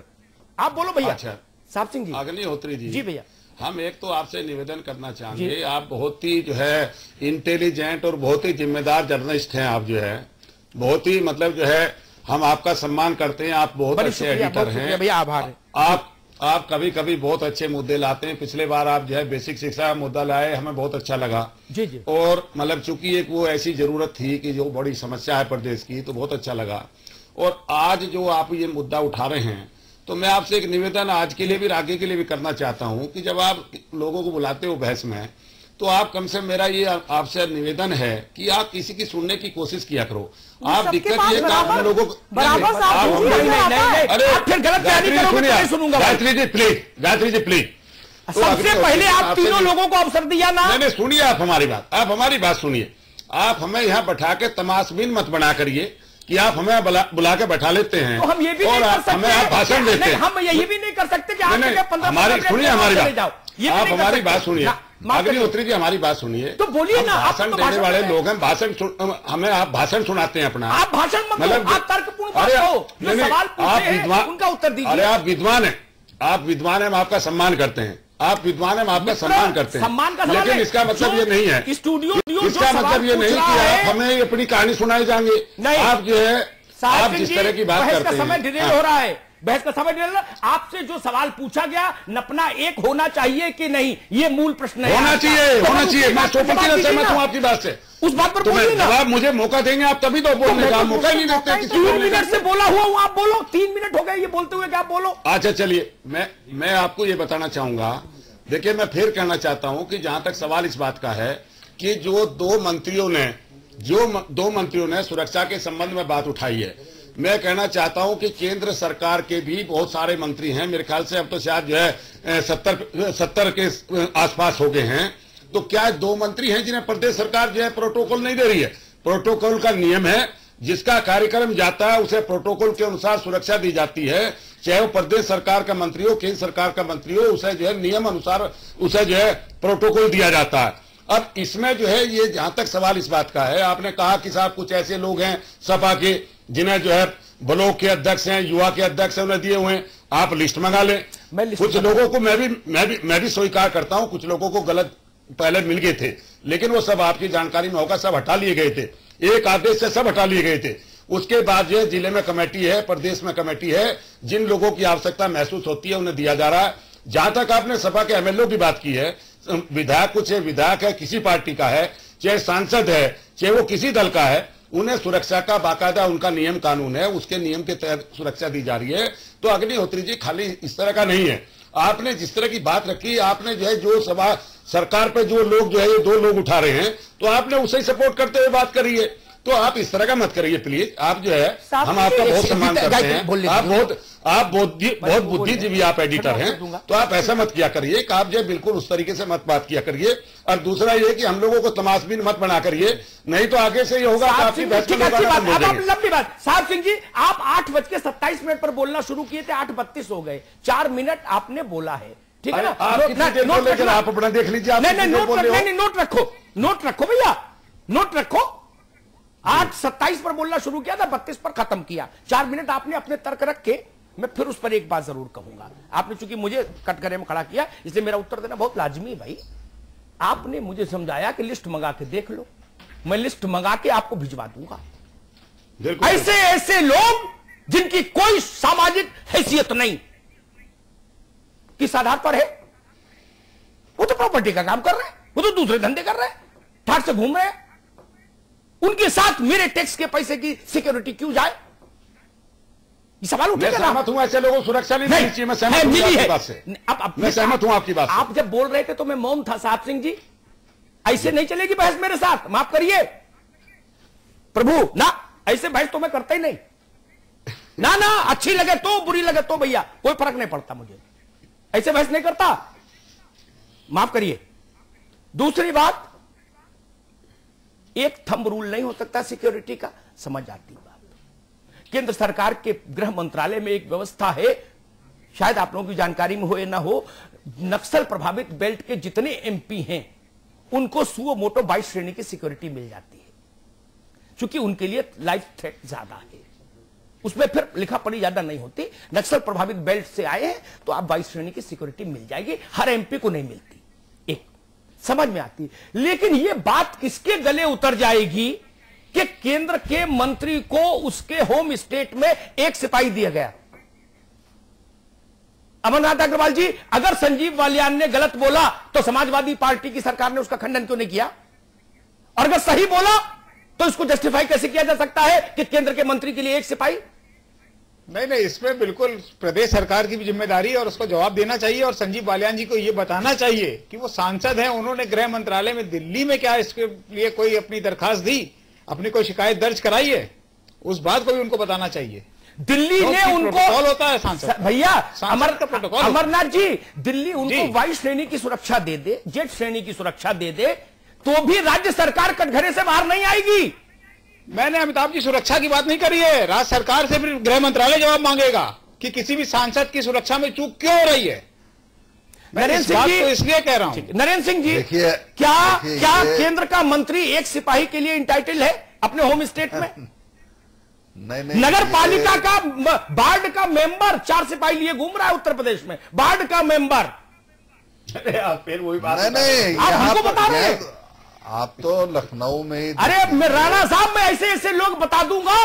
आप बोलो भैया। अच्छा साहब सिंह जी। अग्निहोत्री जी भैया, हम एक तो आपसे निवेदन करना चाहेंगे, आप बहुत ही जो है इंटेलिजेंट और बहुत ही जिम्मेदार जर्नलिस्ट हैं। आप जो है बहुत ही मतलब जो है हम आपका सम्मान करते हैं। आप बहुत अच्छे एडिटर हैं भैया, आभार है। आप कभी कभी बहुत अच्छे मुद्दे लाते हैं। पिछले बार आप जो है बेसिक शिक्षा का मुद्दा लाए, हमें बहुत अच्छा लगा जी। और मतलब चूंकि एक वो ऐसी जरूरत थी कि जो बड़ी समस्या है प्रदेश की, तो बहुत अच्छा लगा। और आज जो आप ये मुद्दा उठा रहे हैं, तो मैं आपसे एक निवेदन आज के लिए भी आगे के लिए भी करना चाहता हूं कि जब आप लोगों को बुलाते हो बहस में, तो आप कम से मेरा ये आपसे निवेदन है कि आप किसी की सुनने की कोशिश किया करो। आप दिक्कत ये आप लोगों को गायत्री जी प्लीज सबसे पहले आप तीनों लोगों को अवसर दिया ना। नहीं सुनिए, आप हमारी बात सुनिए। आप हमें यहाँ बैठा के तमाशबीन मत बना करिए कि आप हमें बुला के बैठा लेते हैं, तो हम ये भी नहीं कर सकते, हमें आप भाषण देते हैं। हम ये भी नहीं कर सकते कि आप सुनिए हमारी बात, आप हमारी बात सुनिए। अग्निहोत्री जी हमारी बात सुनिए, तो बोलिए ना। भाषण देने वाले लोग हैं, हमें आप भाषण सुनाते हैं अपना। आप भाषण मतलब तर्कपूर्ण बात हो, जो सवाल पूछे हैं उनका उत्तर दीजिए। अरे आप विद्वान हैं, हम आपका सम्मान करते हैं। आप विद्वान हैं, हम आपका सम्मान करते हैं, सम्मान का लेकिन इसका मतलब ये नहीं है, इसका मतलब ये नहीं कि आप हमें अपनी कहानी सुनाए जाएंगे। आप जो है आप जिस तरह की बात करते हैं, समय डिले हो रहा है, बहस का समय डिले। आपसे जो सवाल पूछा गया, नपना एक होना चाहिए कि नहीं, ये मूल प्रश्न है। होना चाहिए। मैं 100% सहमत हूँ आपकी बात से। उस बात पर बोलिए ना। जवाब मुझे मौका देंगे आप, तभी तो बोलने का मौका ही नहीं देते। 3 मिनट से बोला हुआ हूँ, आप बोलो। 3 मिनट हो गए ये बोलते हुए, क्या आप बोलो। अच्छा चलिए, मैं आपको ये बताना चाहूंगा। देखिए, मैं फिर कहना चाहता हूं कि जहां तक सवाल इस बात का है कि जो दो मंत्रियों ने सुरक्षा के संबंध में बात उठाई है, मैं कहना चाहता हूं कि केंद्र सरकार के भी बहुत सारे मंत्री हैं, मेरे ख्याल से अब तो शायद जो है 70 के आसपास हो गए हैं। तो क्या 2 मंत्री हैं जिन्हें प्रदेश सरकार जो है प्रोटोकॉल नहीं दे रही है? प्रोटोकॉल का नियम है, जिसका कार्यक्रम जाता है उसे प्रोटोकॉल के अनुसार सुरक्षा दी जाती है, चाहे वो प्रदेश सरकार का मंत्री हो, केंद्र सरकार का मंत्री हो, उसे जो है नियम अनुसार उसे जो है प्रोटोकॉल दिया जाता है। अब इसमें जो है ये जहां तक सवाल इस बात का है, आपने कहा कि साहब कुछ ऐसे लोग हैं सपा के जिन्हें जो है ब्लॉक के अध्यक्ष हैं, युवा के अध्यक्ष उन्हें दिए हुए हैं, आप लिस्ट मंगा लें। कुछ लोगों को मैं भी स्वीकार करता हूं, कुछ लोगों को गलत पहले मिल गए थे, लेकिन वो सब आपकी जानकारी में होगा, सब हटा लिए गए थे, एक आदेश से सब हटा लिए गए थे। उसके बाद जो है जिले में कमेटी है, प्रदेश में कमेटी है, जिन लोगों की आवश्यकता महसूस होती है उन्हें दिया जा रहा है। जहां तक आपने सपा के एमएलए की बात की है, विधायक कुछ विधायक है, किसी पार्टी का है, चाहे सांसद है, चाहे वो किसी दल का है, उन्हें सुरक्षा का बाकायदा उनका नियम कानून है, उसके नियम के तहत सुरक्षा दी जा रही है। तो अग्निहोत्री जी खाली इस तरह का नहीं है। आपने जिस तरह की बात रखी, आपने जो है जो सभा सरकार पे जो लोग जो है ये 2 लोग उठा रहे हैं, तो आपने उसे सपोर्ट करते हुए बात करी है। तो आप इस तरह का मत करिए प्लीज। आप जो है हम आपका बहुत सम्मान करते हैं, आप बहुत बुद्धिजीवी आप एडिटर हैं, तो आप ऐसा मत किया करिए कि आप जो बिल्कुल उस तरीके से मत बात किया करिए। और दूसरा ये कि हम लोगों को तमाशबीन मत बना करिए, नहीं तो आगे से ये होगा कि आपकी बहस में लंबी बात। साहब सिंह जी, आप 8:27 पर बोलना शुरू किए थे, 8:32 हो गए, 4 मिनट आपने बोला है, ठीक है ना? आप अपना देख लीजिए। नहीं, नोट रखो भैया, नोट रखो। 8:27 पर बोलना शुरू किया था, 32 पर खत्म किया। 4 मिनट आपने अपने तर्क रख के, मैं फिर उस पर एक बात जरूर कहूंगा। आपने चूंकि मुझे कटघरे में खड़ा किया, इसलिए मेरा उत्तर देना बहुत लाजमी है भाई। आपने मुझे समझाया कि लिस्ट मंगा के देख लो, मैं लिस्ट मंगा के आपको भिजवा दूंगा। ऐसे लोग जिनकी कोई सामाजिक हैसियत नहीं, किस आधार पर है? वो तो प्रॉपर्टी का काम कर रहे हैं, वो तो दूसरे धंधे कर रहे हैं, ठाट से घूम रहे हैं। उनके साथ मेरे टैक्स के पैसे की सिक्योरिटी क्यों जाए? ये सवाल उठेगा। सहमत हूं, ऐसे लोगों को सुरक्षा नहीं मिलनी चाहिए। मैं सहमत हूं आपकी बात से, मैं सहमत हूं आपकी बात से। आप जब बोल रहे थे तो मैं मौन था। साहब सिंह जी, ऐसे नहीं चलेगी बहस मेरे साथ, माफ करिए प्रभु ना, ऐसे बहस तो मैं करता ही नहीं ना। अच्छी लगे तो, बुरी लगे तो भैया कोई फर्क नहीं पड़ता मुझे, ऐसे बहस नहीं करता, माफ करिए। दूसरी बात, एक थंब रूल नहीं हो सकता सिक्योरिटी का, समझ आती बात। केंद्र सरकार के गृह मंत्रालय में एक व्यवस्था है, शायद आप लोगों की जानकारी में हो या ना हो, नक्सल प्रभावित बेल्ट के जितने एमपी हैं उनको सुओ मोटो 22 श्रेणी की सिक्योरिटी मिल जाती है, क्योंकि उनके लिए लाइफ थ्रेट ज्यादा है। उसमें फिर लिखा पढ़ी ज्यादा नहीं होती। नक्सल प्रभावित बेल्ट से आए हैं तो आप 22 श्रेणी की सिक्योरिटी मिल जाएगी, हर एमपी को नहीं मिलती, एक समझ में आती। लेकिन यह बात किसके गले उतर जाएगी कि केंद्र के मंत्री को उसके होम स्टेट में एक सिपाही दिया गया। अमरनाथ अग्रवाल जी, अगर संजीव बालियान ने गलत बोला तो समाजवादी पार्टी की सरकार ने उसका खंडन क्यों नहीं किया? और अगर सही बोला तो इसको जस्टिफाई कैसे किया जा सकता है कि केंद्र के मंत्री के लिए एक सिपाही? नहीं, इसमें बिल्कुल प्रदेश सरकार की भी जिम्मेदारी है और उसको जवाब देना चाहिए। और संजीव बालियान जी को यह बताना चाहिए कि वो सांसद हैं, उन्होंने गृह मंत्रालय में दिल्ली में क्या इसके लिए कोई अपनी दरखास्त दी, अपनी कोई शिकायत दर्ज कराई है, उस बात को भी उनको बताना चाहिए। दिल्ली ने उनको प्रोटोकॉल होता है सांसद भैया, प्रोटोकॉल। अमरनाथ जी, दिल्ली उनको 22 श्रेणी की सुरक्षा दे दे, जेट श्रेणी की सुरक्षा दे दे, तो भी राज्य सरकार कटघरे से बाहर नहीं आएगी। मैंने अमिताभ जी सुरक्षा की बात नहीं करी है, राज्य सरकार से फिर गृह मंत्रालय जवाब मांगेगा कि किसी भी सांसद की सुरक्षा में चूक क्यों हो रही है। नरेंद्र सिंह जी, तो इसलिए कह रहा हूं। नरेंद्र सिंह जी, क्या केंद्र का मंत्री एक सिपाही के लिए इंटाइटल है अपने होम स्टेट में? नहीं, नगर पालिका का बार्ड का मेंबर 4 सिपाही लिए घूम रहा है उत्तर प्रदेश में, बार्ड का मेंबर। फिर वही बात नहीं, आप हमको बता रहे हैं। आप तो लखनऊ में ही, अरे मैं राणा साहब, मैं ऐसे लोग बता दूंगा,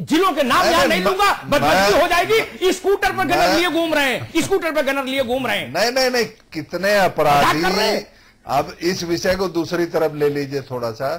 जिलों के नाम यहां नहीं लूंगा, बदमाशी हो जाएगी। स्कूटर पर गनर लिए घूम रहे हैं, स्कूटर पर गनर लिए घूम रहे हैं। नहीं, कितने अपराधी, अब इस विषय को दूसरी तरफ ले लीजिए थोड़ा सा,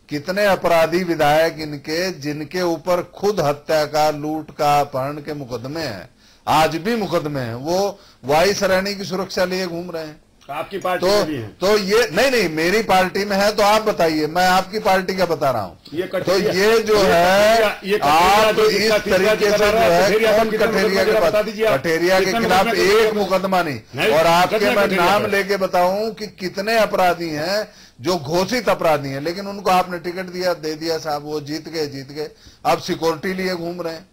कितने अपराधी विधायक इनके जिनके ऊपर खुद हत्या का, लूट का, अपहरण के मुकदमे हैं, आज भी मुकदमे हैं, वो 22 श्रेणी की सुरक्षा लिए घूम रहे हैं। आपकी पार्टी में भी है। तो ये नहीं मेरी पार्टी में है, तो आप बताइए, मैं आपकी पार्टी का बता रहा हूँ। तो ये जो है आप इस तरीके से जो है, कौन कठेरिया के पास, कठेरिया के खिलाफ एक मुकदमा नहीं, और आपके मैं नाम लेके बताऊं कि कितने अपराधी हैं जो घोषित अपराधी हैं, लेकिन उनको आपने टिकट दे दिया साहब, वो जीत गए, अब सिक्योरिटी लिए घूम रहे हैं,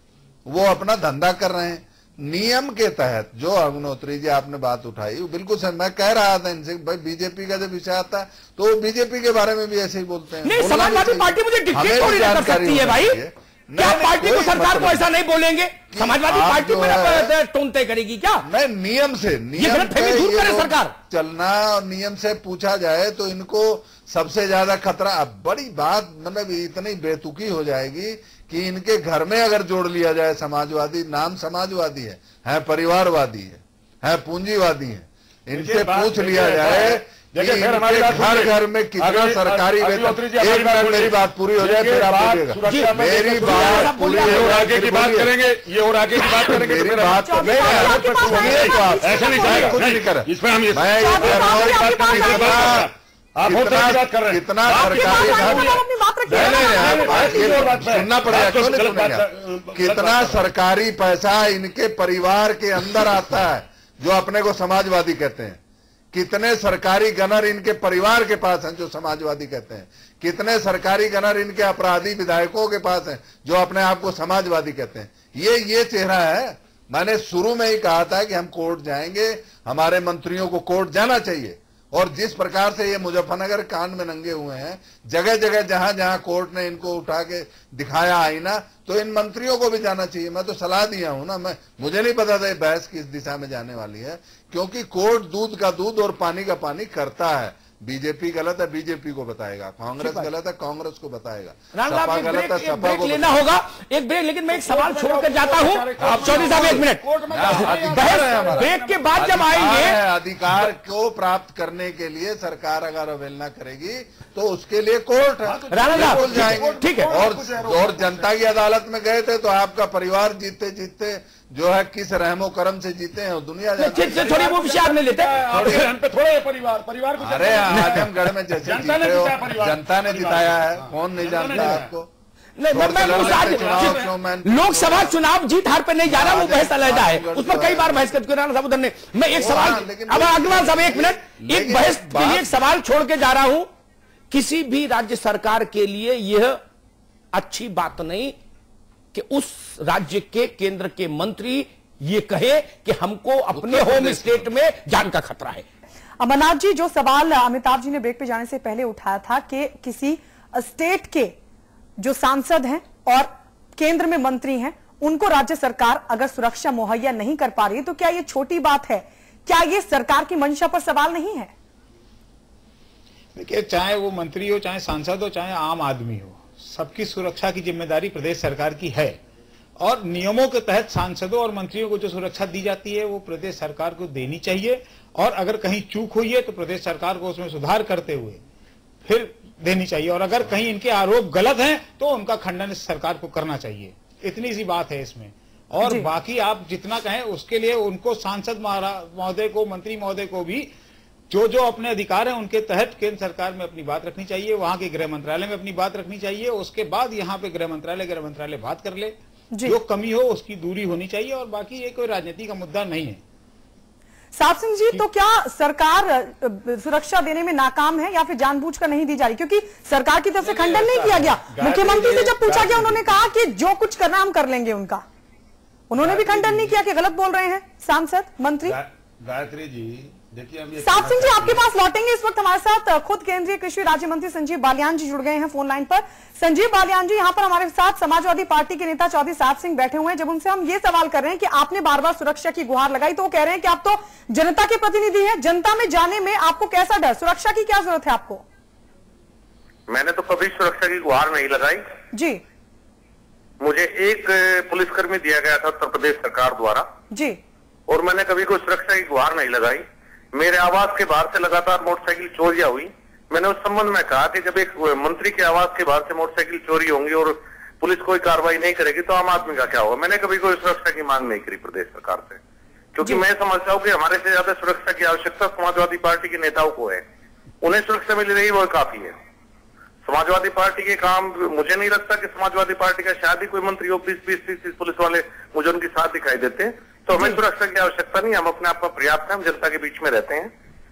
वो अपना धंधा कर रहे हैं नियम के तहत। जो अग्निहोत्री जी आपने बात उठाई बिल्कुल सही, मैं कह रहा था इनसे भाई बीजेपी का जब विषय आता है तो बीजेपी के बारे में भी ऐसे ही बोलते हैं। नहीं, समाजवादी पार्टी मुझे डिक्टेट थोड़ी कर सकती है भाई, क्या पार्टी को सरकार को ऐसा नहीं बोलेंगे? समाजवादी पार्टी में टोन तय करेगी क्या? मैं नियम से दूर करे सरकार चलना, और नियम से पूछा जाए तो इनको सबसे ज्यादा खतरा, अब बड़ी बात मतलब इतनी बेतुकी हो जाएगी कि इनके घर में अगर जोड़ लिया जाए समाजवादी, नाम समाजवादी है परिवारवादी है पूंजीवादी है, इनसे पूछ लिया जाए कि घर में कितना सरकारी वेतन। एक बार मेरी बात पूरी हो जाए फिर आप बोलिएगा। मेरी बात पूरी और आगे की बात करेंगे, ये और आगे की बात करेंगे। मेरी बात सुनिए तो आप ऐसा नहीं जाएगा, कुछ नहीं कर, इसमें हम मैं ये कह रहा हूँ कितना सुनना पड़ेगा, क्यों नहीं सुनेगा? कितना सरकारी पैसा इनके परिवार के अंदर आता है जो अपने को समाजवादी कहते हैं, कितने सरकारी गनर इनके परिवार के पास हैं जो समाजवादी कहते हैं, कितने सरकारी गनर इनके अपराधी विधायकों के पास हैं जो अपने आप को समाजवादी कहते हैं। ये चेहरा है। मैंने शुरू में ही कहा था कि हम कोर्ट जाएंगे, हमारे मंत्रियों को कोर्ट जाना चाहिए, और जिस प्रकार से ये मुजफ्फरनगर कांड में नंगे हुए हैं, जगह जगह जहां जहां कोर्ट ने इनको उठा के दिखाया आईना, तो इन मंत्रियों को भी जाना चाहिए। मैं तो सलाह दिया हूं ना, मुझे नहीं पता था बहस किस दिशा में जाने वाली है, क्योंकि कोर्ट दूध का दूध और पानी का पानी करता है। बीजेपी गलत है, बीजेपी को बताएगा, कांग्रेस गलत है, कांग्रेस को बताएगा, सपा गलत है, सपा को लेना होगा। एक ब्रेक, लेकिन मैं एक सवाल छोड़कर जाता हूं। आप चौधरी साहब 1 मिनट, ब्रेक के बाद जब आएंगे, अधिकार को प्राप्त करने के लिए सरकार अगर अवहेलना करेगी तो उसके लिए कोर्ट है, राणा बोल जाएंगे। ठीक है। और जनता की अदालत में गए थे तो आपका परिवार जीतते जीतते जो है किस रहमो करम से जीते हैं दुनिया थोड़ी वो विषय आपने लेते थोड़े परिवार को। अरे आजमगढ़ में जैसे जीते हो, जनता ने जिताया है, कौन नहीं जानता आपको? लोकसभा चुनाव जीत हार पे नहीं जा रहा, वो बहस अलग है, उस पर कई बार बहस करते राणा साहब उधर ने। मैं एक सवाल, अब अग्रवाल साहब 1 मिनट, एक बहस के लिए एक सवाल छोड़ के जा रहा हूं। किसी भी राज्य सरकार के लिए यह अच्छी बात नहीं कि उस राज्य के केंद्र के मंत्री ये कहे कि हमको अपने होम स्टेट में जान का खतरा है। अमरनाथ जी, जो सवाल अमिताभ जी ने ब्रेक पे जाने से पहले उठाया था कि किसी स्टेट के जो सांसद हैं और केंद्र में मंत्री हैं, उनको राज्य सरकार अगर सुरक्षा मुहैया नहीं कर पा रही है तो क्या ये छोटी बात है? क्या ये सरकार की मंशा पर सवाल नहीं है? देखिए, चाहे वो मंत्री हो, चाहे सांसद हो, चाहे आम आदमी हो, सबकी सुरक्षा की जिम्मेदारी प्रदेश सरकार की है, और नियमों के तहत सांसदों और मंत्रियों को जो सुरक्षा दी जाती है वो प्रदेश सरकार को देनी चाहिए, और अगर कहीं चूक हुई है तो प्रदेश सरकार को उसमें सुधार करते हुए फिर देनी चाहिए, और अगर कहीं इनके आरोप गलत हैं तो उनका खंडन सरकार को करना चाहिए। इतनी सी बात है इसमें। और बाकी आप जितना कहें उसके लिए उनको सांसद महोदय को, मंत्री महोदय को भी जो अपने अधिकार हैं उनके तहत केंद्र सरकार में अपनी बात रखनी चाहिए, वहां के गृह मंत्रालय में अपनी बात रखनी चाहिए, उसके बाद यहाँ पे गृह मंत्रालय बात कर ले, जो कमी हो उसकी दूरी होनी चाहिए, और बाकी ये कोई राजनीति का मुद्दा नहीं है। साहब सिंह जी, तो क्या सरकार सुरक्षा देने में नाकाम है या फिर जानबूझकर नहीं दी जा रही? क्योंकि सरकार की तरफ से खंडन नहीं किया गया। मुख्यमंत्री से जब पूछा गया उन्होंने कहा कि जो कुछ करना हम कर लेंगे, उन्होंने भी खंडन नहीं किया कि गलत बोल रहे हैं सांसद मंत्री। गायत्री जी देखिए, साहब सिंह जी आपके पास लौटेंगे। इस वक्त हमारे साथ खुद केंद्रीय कृषि राज्य मंत्री संजीव बालियान जी जुड़ गए हैं फोन लाइन पर। संजीव बालियान जी, यहाँ पर हमारे साथ समाजवादी पार्टी के नेता चौधरी साहब सिंह बैठे हुए हैं। जब उनसे हम ये सवाल कर रहे हैं कि आपने बार बार सुरक्षा की गुहार लगाई, तो वो कह रहे हैं कि आप तो जनता के प्रतिनिधि हैं, जनता में जाने में आपको कैसा डर, सुरक्षा की क्या जरूरत है आपको? मैंने तो कभी सुरक्षा की गुहार नहीं लगाई जी। मुझे एक पुलिसकर्मी दिया गया था उत्तर प्रदेश सरकार द्वारा जी, और मैंने कभी कोई सुरक्षा की गुहार नहीं लगाई। मेरे आवास के बाहर से लगातार मोटरसाइकिल चोरियां हुई। मैंने उस संबंध में कहा कि जब एक मंत्री के आवास के बाहर से मोटरसाइकिल चोरी होंगी और पुलिस कोई कार्रवाई नहीं करेगी तो आम आदमी का क्या होगा। मैंने कभी कोई सुरक्षा की मांग नहीं करी प्रदेश सरकार से। क्योंकि मैं समझता हूँ कि हमारे से ज्यादा सुरक्षा की आवश्यकता समाजवादी पार्टी के नेताओं को है। उन्हें सुरक्षा मिल रही वो काफी है। समाजवादी पार्टी के काम, मुझे नहीं लगता कि समाजवादी पार्टी का शायद ही कोई मंत्री हो 20-30 पुलिस वाले मुझे उनके साथ दिखाई देते हैं। तो हमें सुरक्षा की आवश्यकता नहीं, हम अपने आप का पर्याप्त है, हम जनता के बीच में रहते हैं।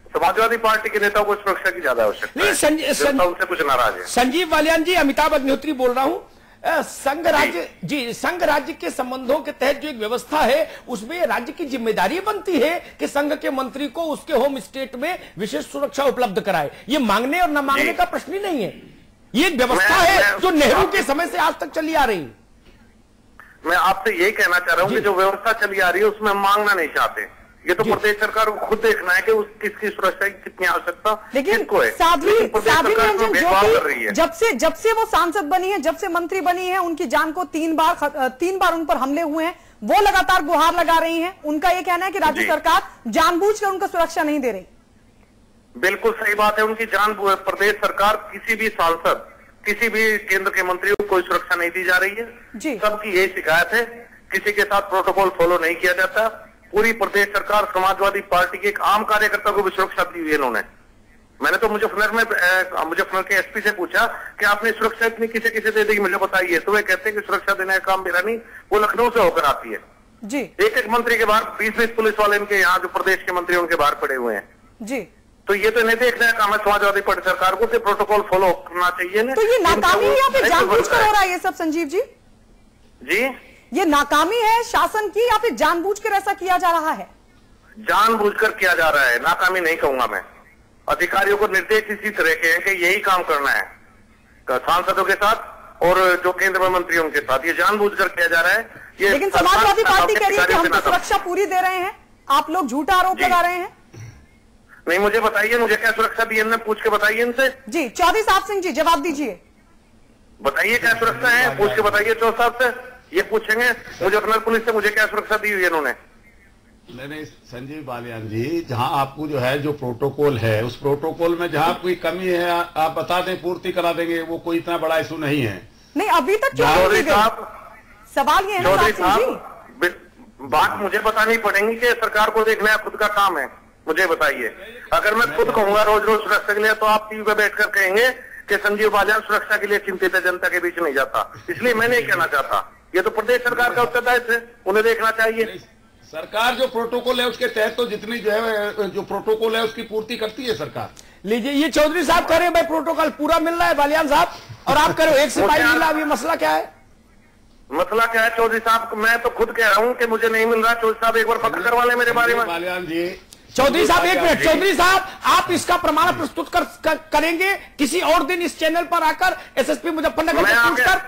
समाजवादी पार्टी के नेताओं को सुरक्षा की ज्यादा आवश्यकता है, जनता उनसे कुछ नाराज है। संजीव बालियान जी, अमिताभ अग्निहोत्री बोल रहा हूं। संघ राज्य जी, संघ राज्य के संबंधों के तहत जो एक व्यवस्था है उसमें राज्य की जिम्मेदारी बनती है कि संघ के मंत्री को उसके होम स्टेट में विशेष सुरक्षा उपलब्ध कराए। ये मांगने और न मांगने का प्रश्न ही नहीं है, ये एक व्यवस्था है जो नेहरू के समय से आज तक चली आ रही है। मैं आपसे यही कहना चाह रहा हूँ कि जो व्यवस्था चली आ रही है उसमें हम मांगना नहीं चाहते। ये तो प्रदेश सरकार को खुद देखना है कि किसकी सुरक्षा की कितनी आवश्यकता किसको है। साध्वी निरंजन रही है। जब से वो सांसद बनी है, जब से मंत्री बनी है, उनकी जान को 3 बार उन पर हमले हुए हैं, वो लगातार गुहार लगा रही हैं। उनका ये कहना है कि राज्य सरकार जानबूझकर उनको सुरक्षा नहीं दे रही। बिल्कुल सही बात है, उनकी जान प्रदेश सरकार किसी भी सांसद, किसी भी केंद्र के मंत्री को कोई सुरक्षा नहीं दी जा रही है। सबकी यही शिकायत है, किसी के साथ प्रोटोकॉल फॉलो नहीं किया जाता। पूरी प्रदेश सरकार समाजवादी पार्टी के एक आम कार्यकर्ता को भी सुरक्षा दी हुई है इन्होंने। मैंने तो मुजफ्फरनगर के एसपी से पूछा कि आपने सुरक्षा इतनी किसे किसे दे दी, मुझे बताइए। तो वे कहते हैं कि सुरक्षा देने का काम मेरा नहीं, वो लखनऊ से होकर आती है जी। एक मंत्री के बाहर 20-20 पुलिस वाले इनके यहाँ जो प्रदेश के मंत्री उनके बाहर पड़े हुए हैं जी। तो ये तो नहीं देखना है काम है समाजवादी पार्टी सरकार को, प्रोटोकॉल फॉलो करना चाहिए ना। तो ये नाकामी है या फिर जानबूझकर हो रहा है ये सब संजीव जी? जी, ये नाकामी है शासन की या फिर जानबूझकर ऐसा किया जा रहा है? जानबूझकर किया जा रहा है, नाकामी नहीं कहूंगा मैं। अधिकारियों को निर्देश इसी तरह के हैं कि यही काम करना है सांसदों के साथ और जो केंद्र में मंत्री उनके साथ, ये जानबूझकर किया जा रहा है। ये लेकिन समाजवादी पार्टी कह रही है कि हम तो सुरक्षा पूरी दे रहे हैं, आप लोग झूठा आरोप लगा रहे हैं। नहीं, मुझे बताइए, मुझे क्या सुरक्षा दी है, पूछ के बताइए इनसे। जी, चौधरी साहब सिंह जी जवाब दीजिए, बताइए क्या सुरक्षा है, पूछ के बताइए चौधरी साहब से। ये पूछेंगे मुजफ्फरनगर पुलिस से मुझे क्या सुरक्षा दी हुई है इन्होंने। नहीं, संजीव बालियान जी, जहां आपको जो है जो प्रोटोकॉल है उस प्रोटोकॉल में जहां कोई कमी है आप बता दें, पूर्ति करा देंगे, वो कोई इतना बड़ा इशू नहीं है। नहीं, अभी तक क्यों चौधरी साहब, सवाल ये है चौधरी साहब, बात मुझे बतानी पड़ेगी कि सरकार को देखना है, खुद का काम है, मुझे बताइए। अगर मैं खुद कहूंगा रोज रोज सुरक्षा के लिए तो आप टीवी पे बैठकर कहेंगे कि संजीव बालियान सुरक्षा के लिए चिंतित है, जनता के बीच नहीं जाता। इसलिए मैं नहीं कहना चाहता, ये तो प्रदेश सरकार का उत्तरदायित्व है, उन्हें देखना चाहिए। सरकार जो प्रोटोकॉल है उसके तहत तो जितनी जो है जो प्रोटोकॉल है उसकी पूर्ति करती है सरकार। लीजिए, ये चौधरी साहब कह रहे हैं भाई प्रोटोकॉल पूरा मिल रहा है बालियान साहब, और आप कह रहे हो एक सिपाही मिल रहा है। ये मसला क्या है? मसला क्या है चौधरी साहब, मैं तो खुद कह रहा हूँ कि मुझे नहीं मिल रहा। चौधरी साहब एक बार पता करवा लें मेरे बारे में। बालियान जी, चौधरी साहब एक मिनट, चौधरी साहब आप इसका प्रमाण प्रस्तुत करेंगे किसी और दिन इस चैनल पर आकर एसएसपी मुजफ्फरनगर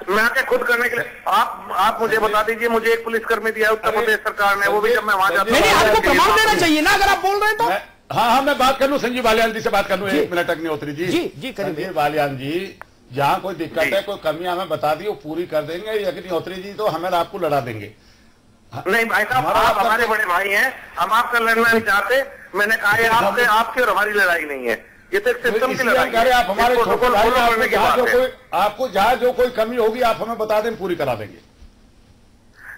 मैं आके खुद करने के लिए आप मुझे बता दीजिए। मुझे एक पुलिसकर्मी दिया उत्तर प्रदेश सरकार ने, वो भी जब मैं वहां जाता हूं। नहीं, आपको प्रमाण देना चाहिए ना, अगर आप बोल रहे हैं तो। हाँ, मैं बात कर लूं, संजीव बालियान जी से बात कर लूं, 1 मिनट अग्निहोत्री जी। जी, संजीव बालियान जी, जहाँ कोई दिक्कत है, कोई कमियां हमें बता दी, वो पूरी कर देंगे। अग्निहोत्री जी तो हमें आपको लड़ा देंगे। नहीं भाई साहब, आप हमारे बड़े भाई हैं, हम आपका लड़ना नहीं चाहते। मैंने कहा है आपसे, आपकी और हमारी लड़ाई नहीं है, ये तो एक सिस्टम की लड़ाई है। आप हमारे प्रोटोकॉल करने की बात है। आपको जहाँ जो कोई कमी होगी आप हमें बता दें, पूरी करा देंगे।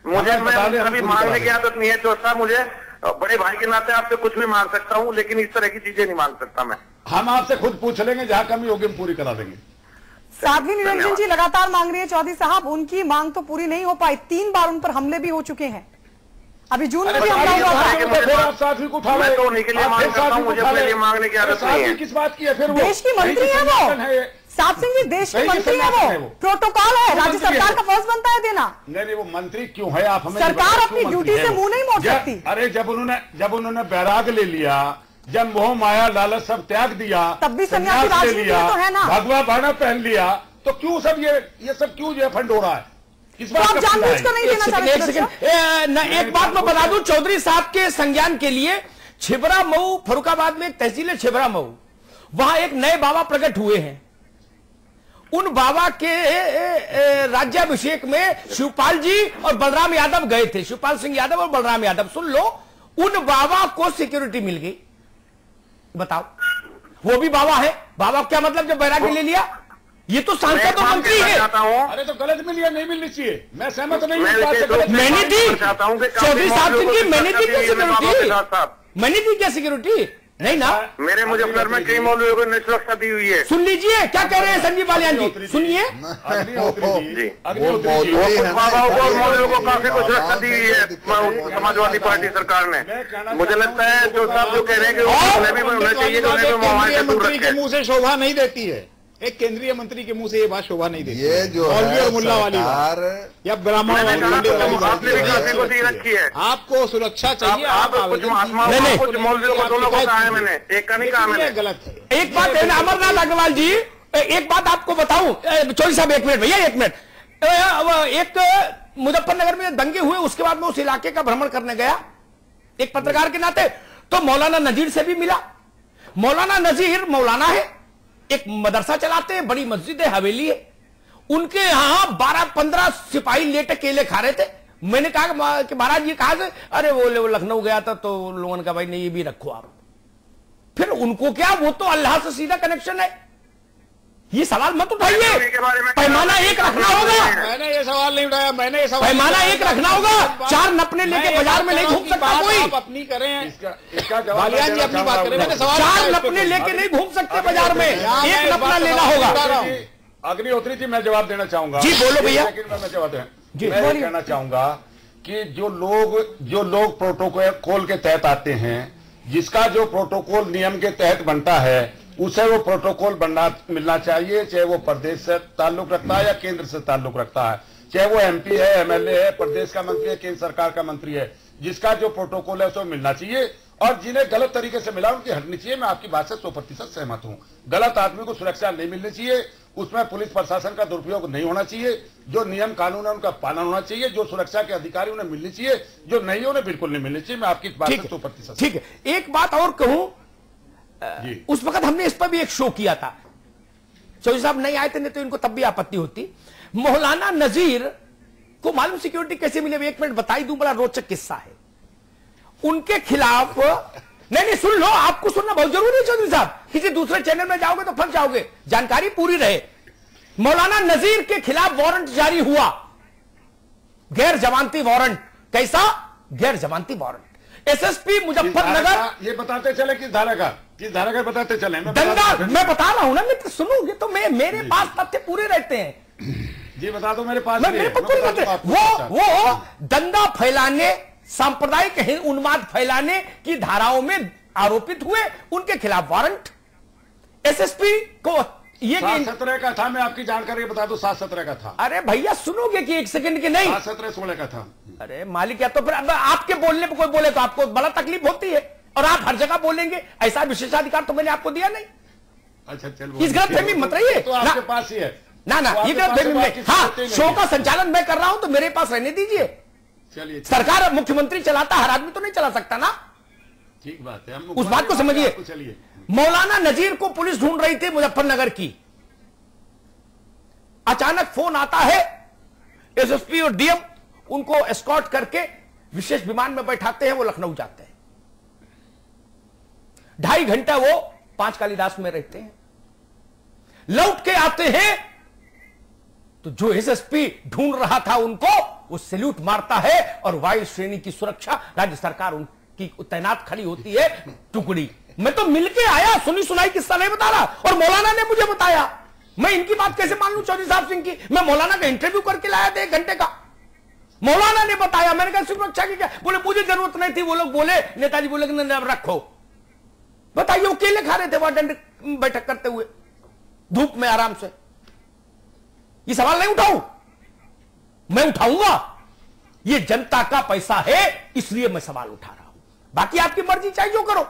मुझे मैं कभी मांगने की आदत नहीं है चौधरी साहब, मुझे बड़े भाई के नाते आपसे कुछ भी मांग सकता हूँ, लेकिन इस तरह की चीजें नहीं मांग सकता मैं। हम आपसे खुद पूछ लेंगे, जहाँ कमी होगी हम पूरी करा देंगे। साध्वी निरंजन जी लगातार मांग रही है चौधरी साहब, उनकी मांग तो पूरी नहीं हो पाई। 3 बार उन पर हमले भी हो चुके हैं, अभी जून में भी हमला हुआ था। साध्वी को उठा मैं तो उन्हीं के लिए मांग करता हूँ, मुझे अपने लिए मांगने की आदत नहीं है। किस बात की है फिर? देश की मंत्री है वो, साहब सिंह जी देश की मंत्री है वो, प्रोटोकॉल है, राज्य सरकार का फर्ज बनता है देना। नहीं, वो मंत्री क्यों है? आप हमें सरकार अपनी ड्यूटी से मुंह नहीं मोड़ सकती। अरे जब उन्होंने बैराग ले लिया, जब मोह माया लालच सब त्याग दिया, तब भी सन्यासी राजनीति तो है ना, भगवा बाना पहन लिया, तो क्यों सब ये सब क्यों जो फंड हो रहा है? तो आप जानबूझकर नहीं देना चाहते? एक बात मैं बता दूं चौधरी साहब के संज्ञान के लिए, छिबरा मऊ फर्रुखाबाद में एक तहसील है छिबरा मऊ, वहां एक नए बाबा प्रकट हुए हैं। उन बाबा के राज्याभिषेक में शिवपाल जी और बलराम यादव गए थे, शिवपाल सिंह यादव और बलराम यादव। सुन लो, उन बाबा को सिक्योरिटी मिल गई। बताओ, वो भी बाबा है। बाबा क्या मतलब जब बैरागी ले लिया? ये तो सांसद और मंत्री है। अरे तो गलत मिली है, नहीं मिलनी चाहिए, मैं सहमत नहीं हूँ। मैंने दी चौधरी साहब की, मैंने दी क्या सिक्योरिटी, मैंने दी क्या सिक्योरिटी? नहीं ना, मेरे मुजफ्फर में कई मौलवियों को सुरक्षा दी हुई है। सुन लीजिए क्या कह रहे हैं संजीव बालियान जी, सुनिए। बाबाओं को और मौलवियों को काफी कुछ सुरक्षा दी हुई है समाजवादी पार्टी सरकार ने। मुझे लगता है जो साहब जो कह रहे हैं कि उन्हें भी होना चाहिए, जो केंद्रीय मंत्री के मुंह से शोभा नहीं देती है, एक केंद्रीय मंत्री के मुंह से ये बात शोभा नहीं देती। ये जो है मुल्ला वाली या ब्राह्मण वाली रखी है, आपको सुरक्षा चाहिए, आप कुछ मौलवियों को दोनों को कहा है मैंने, एक का नहीं कहा मैंने। गलत है। एक बात है ना अमरनाथ अग्रवाल जी, एक बात आपको बताऊं, चौधरी साहब एक मिनट भैया, एक मिनट। एक मुजफ्फरनगर में दंगे हुए, उसके बाद मैं उस इलाके का भ्रमण करने गया एक पत्रकार के नाते, तो मौलाना नजीर से भी मिला। मौलाना नजीर मौलाना है, एक मदरसा चलाते हैं, बड़ी मस्जिद है, हवेली है, उनके यहां 12-15 सिपाही लेटे केले खा रहे थे। मैंने कहा कि महाराज ये कहा से, अरे वो लखनऊ गया था तो लोगों ने कहा भाई नहीं ये भी रखो आप। फिर उनको क्या, वो तो अल्लाह से सीधा कनेक्शन है। ये सवाल मत उठाइए, पैमाना एक रखना होगा। मैंने ये सवाल नहीं उठाया, मैंने ये सवाल पैमाना एक रखना होगा। 4 नपने लेके बाजार में नहीं घूम सकता कोई। आप अपनी करें, इसका बालियान जी अपनी बात करें, मैंने सवाल 4 नपने लेके नहीं घूम सकते बाजार में, एक नपना लेना होगा। अग्निहोत्री जी मैं जवाब देना चाहूंगा। जी बोलो भैया। मैं जवाब मैं कहना चाहूंगा कि जो लोग प्रोटोकॉल के तहत आते हैं, जिसका जो प्रोटोकॉल नियम के तहत बनता है, उसे वो प्रोटोकॉल मिलना चाहिए, चाहे वो प्रदेश से ताल्लुक रखता है या केंद्र से ताल्लुक रखता है, चाहे वो एमपी है, एमएलए है, प्रदेश का मंत्री है, केंद्र सरकार का मंत्री है, जिसका जो प्रोटोकॉल है उसे मिलना चाहिए। और जिन्हें गलत तरीके से मिला उनकी हटनी चाहिए। मैं आपकी बात से 100% सहमत हूं। गलत आदमी को सुरक्षा नहीं मिलनी चाहिए, उसमें पुलिस प्रशासन का दुरुपयोग नहीं होना चाहिए, जो नियम कानून है उनका पालन होना चाहिए, जो सुरक्षा के अधिकारी उन्हें मिलनी चाहिए, जो नहीं उन्हें बिल्कुल नहीं मिलनी चाहिए। मैं आपकी बात से 100% ठीक है। एक बात और कहूं, उस वक्त हमने इस पर भी एक शो किया था, चौधरी साहब नहीं आए थे, नहीं तो इनको तब भी आपत्ति होती। मौलाना नजीर को मालूम सिक्योरिटी कैसे मिले, एक मिनट बताई दूं, बड़ा रोचक किस्सा है। उनके खिलाफ नहीं सुन लो, आपको सुनना बहुत जरूरी है चौधरी साहब, किसी दूसरे चैनल में जाओगे तो फंस जाओगे, जानकारी पूरी रहे। मौलाना नजीर के खिलाफ वारंट जारी हुआ, गैर जमानती वारंट। कैसा गैर जमानती वारंट? एसएसपी मुजफ्फरनगर, ये बताते चले किस धारा का बताते चले। दंगा मैं बता रहा हूं ना मित्र, सुनोगे तो मेरे पास तथ्य पूरे रहते हैं। जी बता दो, मेरे पास वो दंगा फैलाने, सांप्रदायिक उन्माद फैलाने की धाराओं में आरोपित हुए, उनके खिलाफ वारंट। एसएसपी को ये 7-17 का था, मैं आपकी जानकारी बता दूं, 7-17 का था। अरे भैया सुनोगे कि एक सेकंड के नहीं, 7-17-16 का था। अरे मालिक, या तो फिर आपके बोलने पर कोई बोले तो आपको बड़ा तकलीफ होती है, और आप हर जगह बोलेंगे, ऐसा विशेषाधिकार तो मैंने आपको दिया नहीं। अच्छा चल, इस गलतफहमी मत रहिए, तो आपके पास ही है ना, ये गलतफहमी नहीं। हाँ, शो का संचालन मैं कर रहा हूं तो मेरे पास रहने दीजिए। चलिए, सरकार मुख्यमंत्री चलाता, हर आदमी तो नहीं चला सकता ना, ठीक बात है, उस बात को समझिए। चलिए, मौलाना नजीर को पुलिस ढूंढ रही थी मुजफ्फरनगर की, अचानक फोन आता है, एसएसपी और डीएम उनको एस्कॉर्ट करके विशेष विमान में बैठाते हैं, वो लखनऊ जाते हैं। 2.5 घंटा वो 5 कालीदास में रहते हैं, लौट के आते हैं तो जो एसएसपी ढूंढ रहा था उनको वो सैल्यूट मारता है, और वायु श्रेणी की सुरक्षा राज्य सरकार उनकी तैनात खड़ी होती है टुकड़ी। मैं तो मिलके आया, सुनी सुनाई किस्सा नहीं बता रहा, और मौलाना ने मुझे बताया। मैं इनकी बात कैसे मान लूं चौधरी साहब सिंह की? मैं मौलाना का इंटरव्यू करके लाया था 1 घंटे का, मौलाना ने बताया। मैंने कहा सुरक्षा की क्या? बोले मुझे जरूरत नहीं थी। वो लोग बोले, नेताजी बोले कि नहीं रखो। बताइए, वो केले खा रहे थे वहां दंड बैठक करते हुए धूप में आराम से। ये सवाल नहीं उठाऊं, मैं उठाऊंगा। ये जनता का पैसा है, इसलिए मैं सवाल उठा रहा हूं। बाकी आपकी मर्जी, चाहे जो करो।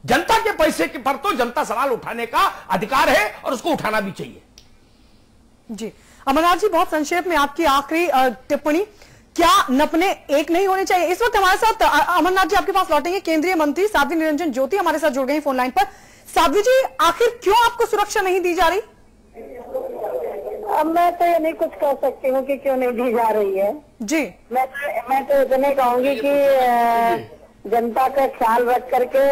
जनता के पैसे के पर तो जनता सवाल उठाने का अधिकार है, और उसको उठाना भी चाहिए। जी अमरनाथ जी, बहुत संक्षेप में आपकी आखिरी टिप्पणी, क्या नपने एक नहीं होने चाहिए? इस वक्त हमारे साथ अमरनाथ जी आपके पास लौटेंगे, केंद्रीय मंत्री साध्वी निरंजन ज्योति हमारे साथ जुड़ गई फोन लाइन पर। साध्वी जी, आखिर क्यों आपको सुरक्षा नहीं दी जा रही? अब मैं तो ये नहीं कुछ कह सकती हूँ कि क्यों नहीं दी जा रही है जी। मैं तो इतने कहूंगी कि जनता का ख्याल रख करके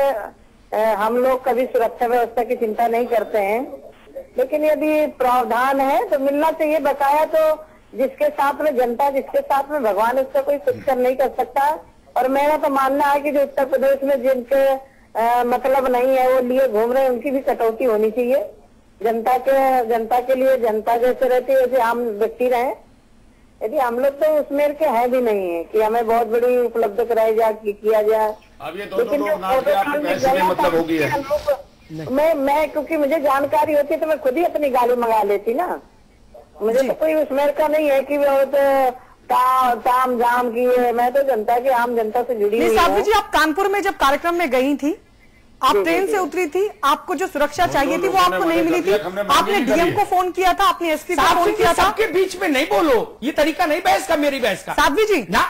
हम लोग कभी सुरक्षा व्यवस्था की चिंता नहीं करते हैं, लेकिन यदि प्रावधान है तो मिलना चाहिए बकाया। तो जिसके साथ में जनता, जिसके साथ में भगवान, उसका कोई कुछ कर नहीं कर सकता है। और मेरा तो मानना है कि जो उत्तर प्रदेश में जिनके मतलब नहीं है, वो लिए घूम रहे हैं, उनकी भी कटौती होनी चाहिए। जनता के लिए जनता जैसे रहती है वैसे आम व्यक्ति रहे। यदि हम लोग तो उस मेर के हैं भी नहीं है कि हमें बहुत बड़ी उपलब्ध कराई जाए, किया जाए। अब ये दोनों लोग नाच के आपकी पैसे में मतलब हो गई है। मैं क्योंकि मुझे जानकारी होती है तो मैं खुद ही अपनी गाड़ी मंगा लेती ना। मुझे तो कोई उस मेर का नहीं है कि बहुत ताम झाम की है। मैं तो जनता की, आम जनता से जुड़ी हुई साध्वी जी, आप कानपुर में जब कार्यक्रम में गई थी, आप ट्रेन से उतरी थी, आपको जो सुरक्षा चाहिए थी वो आपको नहीं मिली थी। आपने डीएम को फोन किया था, आपने एसपी को फोन किया था। सबके बीच में नहीं बोलो, ये तरीका नहीं बहस का, मेरी बहस का। साध्वी जी ना,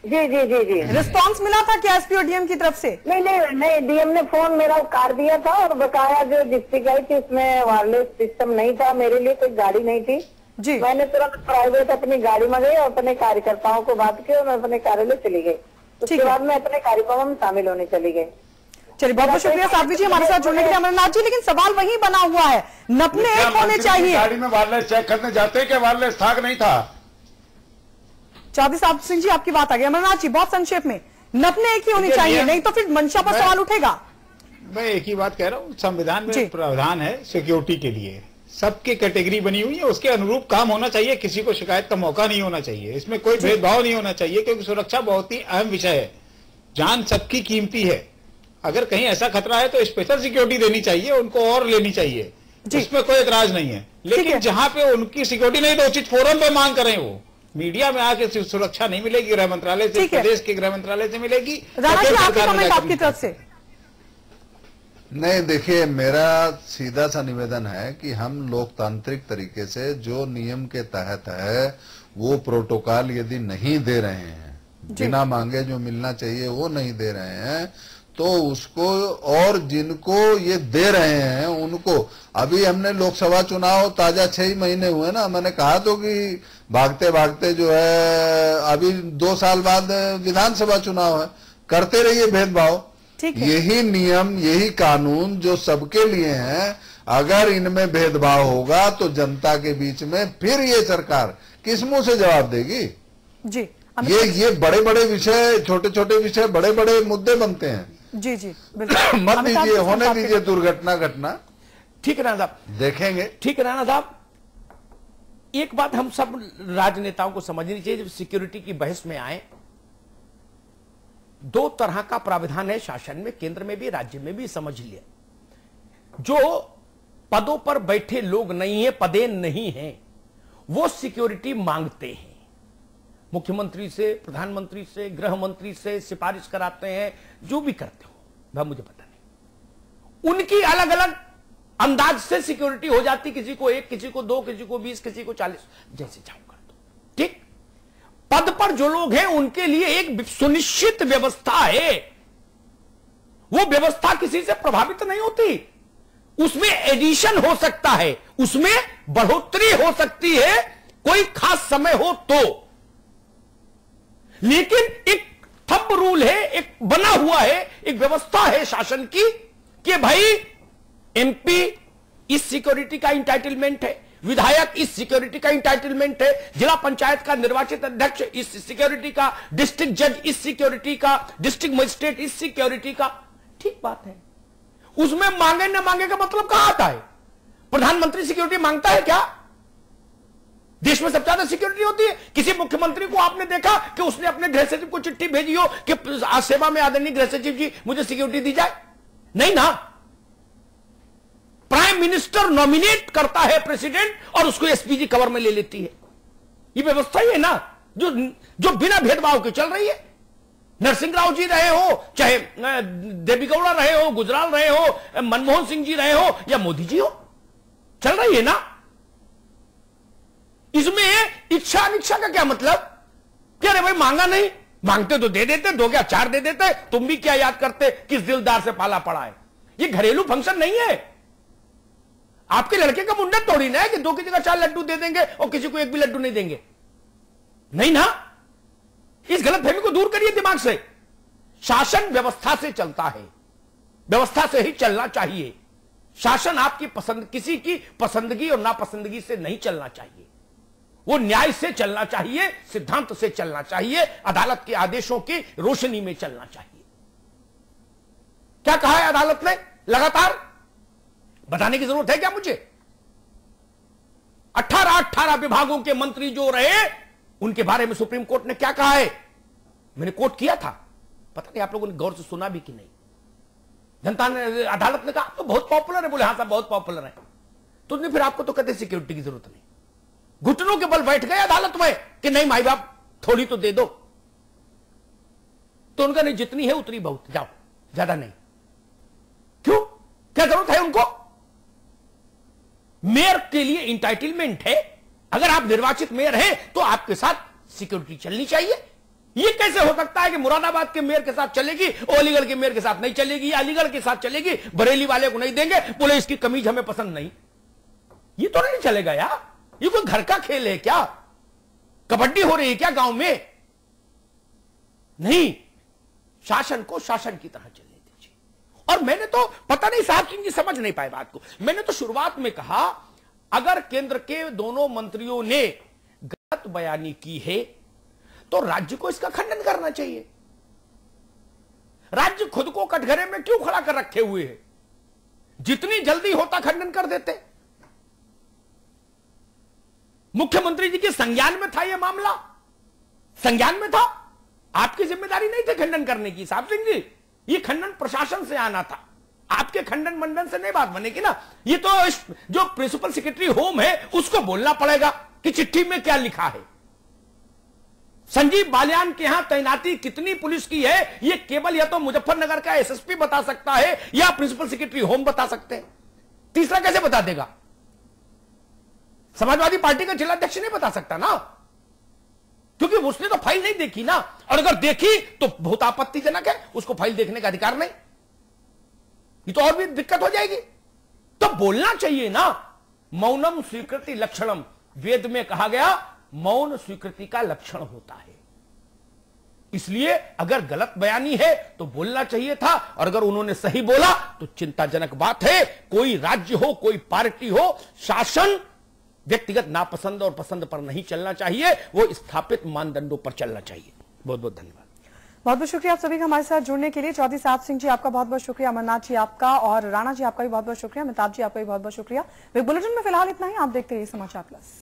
जी जी जी जी, रिस्पांस मिला था क्या एसपी और डीएम की तरफ से? नहीं, डीएम ने फोन मेरा कर दिया था और बकाया जो डिस्ट्रिक्ट आई थी उसमें वायरलेस सिस्टम नहीं था। मेरे लिए कोई गाड़ी नहीं थी जी। मैंने तुरंत प्राइवेट अपनी गाड़ी मंगाई और अपने कार्यकर्ताओं को बात की और मैं अपने कार्यालय चली गई। उसके बाद मैं अपने कार्यक्रम में शामिल होने चली गई। चलिए, बहुत बहुत शुक्रिया साध्वी जी हमारे साथ जुड़ने के लिए। अमरनाथ जी, लेकिन सवाल वही बना हुआ है, नपने एक होने चाहिए। गाड़ी में वायरलेस चेक करने जाते हैं, क्या वायरलेस था कि नहीं था? चौधरी साहब सिंह जी, आपकी बात आ गई। अमरनाथ जी, बहुत संक्षेप में, नपने एक ही होनी चाहिए, नहीं तो फिर मंशा पर सवाल उठेगा। मैं एक ही बात कह रहा हूँ, संविधान में प्रावधान है सिक्योरिटी के लिए, सबकी कैटेगरी बनी हुई है, उसके अनुरूप काम होना चाहिए, किसी को शिकायत का मौका नहीं होना चाहिए, इसमें कोई भेदभाव नहीं होना चाहिए, क्योंकि सुरक्षा बहुत ही अहम विषय है, जान सबकी कीमती है। अगर कहीं ऐसा खतरा है तो स्पेशल सिक्योरिटी देनी चाहिए, उनको और लेनी चाहिए, इसमें कोई एतराज नहीं है। लेकिन जहां पे उनकी सिक्योरिटी नहीं तो उचित फोरम पे मांग करें, वो मीडिया में आके सुरक्षा नहीं मिलेगी, गृह मंत्रालय से, प्रदेश के गृह मंत्रालय से मिलेगी। राणा जी, आपके कमेंट आपकी तरफ से। नहीं, देखिए, मेरा सीधा सा निवेदन है कि हम लोकतांत्रिक तरीके से जो नियम के तहत है वो प्रोटोकॉल यदि नहीं दे रहे हैं, बिना मांगे जो मिलना चाहिए वो नहीं दे रहे हैं, तो उसको, और जिनको ये दे रहे हैं उनको, अभी हमने लोकसभा चुनाव ताजा 6 महीने हुए ना, मैंने कहा तो कि भागते भागते जो है अभी 2 साल बाद विधानसभा चुनाव है, करते रहिए भेदभाव। यही नियम, यही कानून जो सबके लिए हैं, अगर इनमें भेदभाव होगा तो जनता के बीच में फिर ये सरकार किस मुंह से जवाब देगी? जी, ये बड़े बड़े विषय, छोटे छोटे विषय, बड़े बड़े मुद्दे बनते हैं। जी जी, बिल्कुल। मत दीजिए, होने दीजिए दुर्घटना घटना। ठीक है राणा साहब, देखेंगे। ठीक है राणा साहब, एक बात हम सब राजनेताओं को समझनी चाहिए, जब सिक्योरिटी की बहस में आए, 2 तरह का प्रावधान है शासन में, केंद्र में भी राज्य में भी, समझ लिया। जो पदों पर बैठे लोग नहीं है, पदेन नहीं है, वो सिक्योरिटी मांगते हैं, मुख्यमंत्री से, प्रधानमंत्री से, गृह मंत्री से सिफारिश कराते हैं, जो भी करते हो, वह मुझे पता नहीं। उनकी अलग अलग अंदाज से सिक्योरिटी हो जाती, किसी को 1, किसी को 2, किसी को 20, किसी को 40, जैसे चाहो कर दो। ठीक, पद पर जो लोग हैं उनके लिए एक सुनिश्चित व्यवस्था है, वो व्यवस्था किसी से प्रभावित नहीं होती, उसमें एडिशन हो सकता है, उसमें बढ़ोतरी हो सकती है, कोई खास समय हो तो, लेकिन एक थंब रूल है, एक बना हुआ है, एक व्यवस्था है शासन की कि भाई एमपी इस सिक्योरिटी का इंटाइटलमेंट है, विधायक इस सिक्योरिटी का इंटाइटलमेंट है, जिला पंचायत का निर्वाचित अध्यक्ष इस सिक्योरिटी का, डिस्ट्रिक्ट जज इस सिक्योरिटी का, डिस्ट्रिक्ट मजिस्ट्रेट इस सिक्योरिटी का। ठीक बात है, उसमें मांगे न मांगे का मतलब कहां आता है? प्रधानमंत्री सिक्योरिटी मांगता है क्या? देश में सबसे ज्यादा सिक्योरिटी होती है। किसी मुख्यमंत्री को आपने देखा कि उसने अपने गृह सचिव को चिट्ठी भेजी हो कि आज सेवा में आदरणीय गृह सचिव जी मुझे सिक्योरिटी दी जाए? नहीं ना। प्राइम मिनिस्टर नॉमिनेट करता है प्रेसिडेंट और उसको एसपीजी कवर में ले लेती है। ये व्यवस्था ही है ना जो बिना भेदभाव के चल रही है। नरसिंह राव जी रहे हो, चाहे देवेगौड़ा रहे हो, गुजराल रहे हो, मनमोहन सिंह जी रहे हो या मोदी जी हो, चल रही है ना। इसमें इच्छा अनिच्छा का क्या मतलब? क्या रे भाई मांगा नहीं, मांगते तो दे देते, 2 क्या 4 दे देते, तुम भी क्या याद करते किस दिलदार से पाला पड़ा है। ये घरेलू फंक्शन नहीं है। आपके लड़के का मुंडन थोड़ी ना है कि 2 की जगह 4 लड्डू दे देंगे और किसी को 1 भी लड्डू नहीं देंगे। नहीं ना, इस गलतफहमी को दूर करिए दिमाग से। शासन व्यवस्था से चलता है, व्यवस्था से ही चलना चाहिए। शासन आपकी पसंद, किसी की पसंदगी और नापसंदगी से नहीं चलना चाहिए। वो न्याय से चलना चाहिए, सिद्धांत से चलना चाहिए, अदालत के आदेशों की रोशनी में चलना चाहिए। क्या कहा है अदालत ने? लगातार बताने की जरूरत है क्या मुझे? 18 विभागों के मंत्री जो रहे, उनके बारे में सुप्रीम कोर्ट ने क्या कहा है? मैंने कोट किया था, पता नहीं आप लोगों ने गौर से सुना भी कि नहीं। जनता ने, अदालत ने कहा आप तो बहुत पॉपुलर है। बोले हाँ साहब बहुत पॉपुलर है। तो नहीं, फिर आपको तो कहते सिक्योरिटी की जरूरत नहीं। घुटनों के बल बैठ गए अदालत में कि नहीं माई बाप थोड़ी तो दे दो। तो उनका नहीं, जितनी है उतनी बहुत, जाओ, ज्यादा नहीं। क्यों? क्या जरूरत है उनको? मेयर के लिए इंटाइटलमेंट है। अगर आप निर्वाचित मेयर हैं तो आपके साथ सिक्योरिटी चलनी चाहिए। ये कैसे हो सकता है कि मुरादाबाद के मेयर के साथ चलेगी और अलीगढ़ के मेयर के साथ नहीं चलेगी, अलीगढ़ के साथ चलेगी, बरेली वाले को नहीं देंगे, बोले इसकी कमीज हमें पसंद नहीं। ये तो नहीं चलेगा यार। ये कोई घर का खेल है क्या? कबड्डी हो रही है क्या गांव में? नहीं, शासन को शासन की तरह चलने दीजिए। और मैंने तो, पता नहीं साहब सिंह जी समझ नहीं पाए बात को। मैंने तो शुरुआत में कहा अगर केंद्र के दोनों मंत्रियों ने गलत बयानी की है तो राज्य को इसका खंडन करना चाहिए। राज्य खुद को कटघरे में क्यों खड़ा कर रखे हुए है? जितनी जल्दी होता खंडन कर देते। मुख्यमंत्री जी के संज्ञान में था यह मामला, संज्ञान में था। आपकी जिम्मेदारी नहीं थी खंडन करने की साहब सिंह जी। ये खंडन प्रशासन से आना था, आपके खंडन मंडन से नहीं बात बनेगी ना। ये तो जो प्रिंसिपल सेक्रेटरी होम है उसको बोलना पड़ेगा कि चिट्ठी में क्या लिखा है। संजीव बालियान के यहां तैनाती कितनी पुलिस की है ये केवल या तो मुजफ्फरनगर का एसएसपी बता सकता है या प्रिंसिपल सेक्रेटरी होम बता सकते हैं। तीसरा कैसे बता देगा? समाजवादी पार्टी का जिलाध्यक्ष नहीं बता सकता ना, क्योंकि उसने तो फाइल नहीं देखी ना। और अगर देखी तो बहुत आपत्तिजनक है, उसको फाइल देखने का अधिकार नहीं। ये तो और भी दिक्कत हो जाएगी। तो बोलना चाहिए ना। मौनम स्वीकृति लक्षणम, वेद में कहा गया मौन स्वीकृति का लक्षण होता है। इसलिए अगर गलत बयानी है तो बोलना चाहिए था, और अगर उन्होंने सही बोला तो चिंताजनक बात है। कोई राज्य हो, कोई पार्टी हो, शासन व्यक्तिगत नापसंद और पसंद पर नहीं चलना चाहिए, वो स्थापित मानदंडों पर चलना चाहिए। बहुत बहुत धन्यवाद। बहुत बहुत शुक्रिया आप सभी का हमारे साथ जुड़ने के लिए। चौधरी साहब सिंह जी आपका बहुत बहुत शुक्रिया, अमरनाथ जी आपका, और राणा जी आपका भी बहुत बहुत शुक्रिया, मेहताब जी आपका भी बहुत बहुत शुक्रिया। बुलेटिन में फिलहाल इतना ही। आप देखते रहिए समाचार प्लस।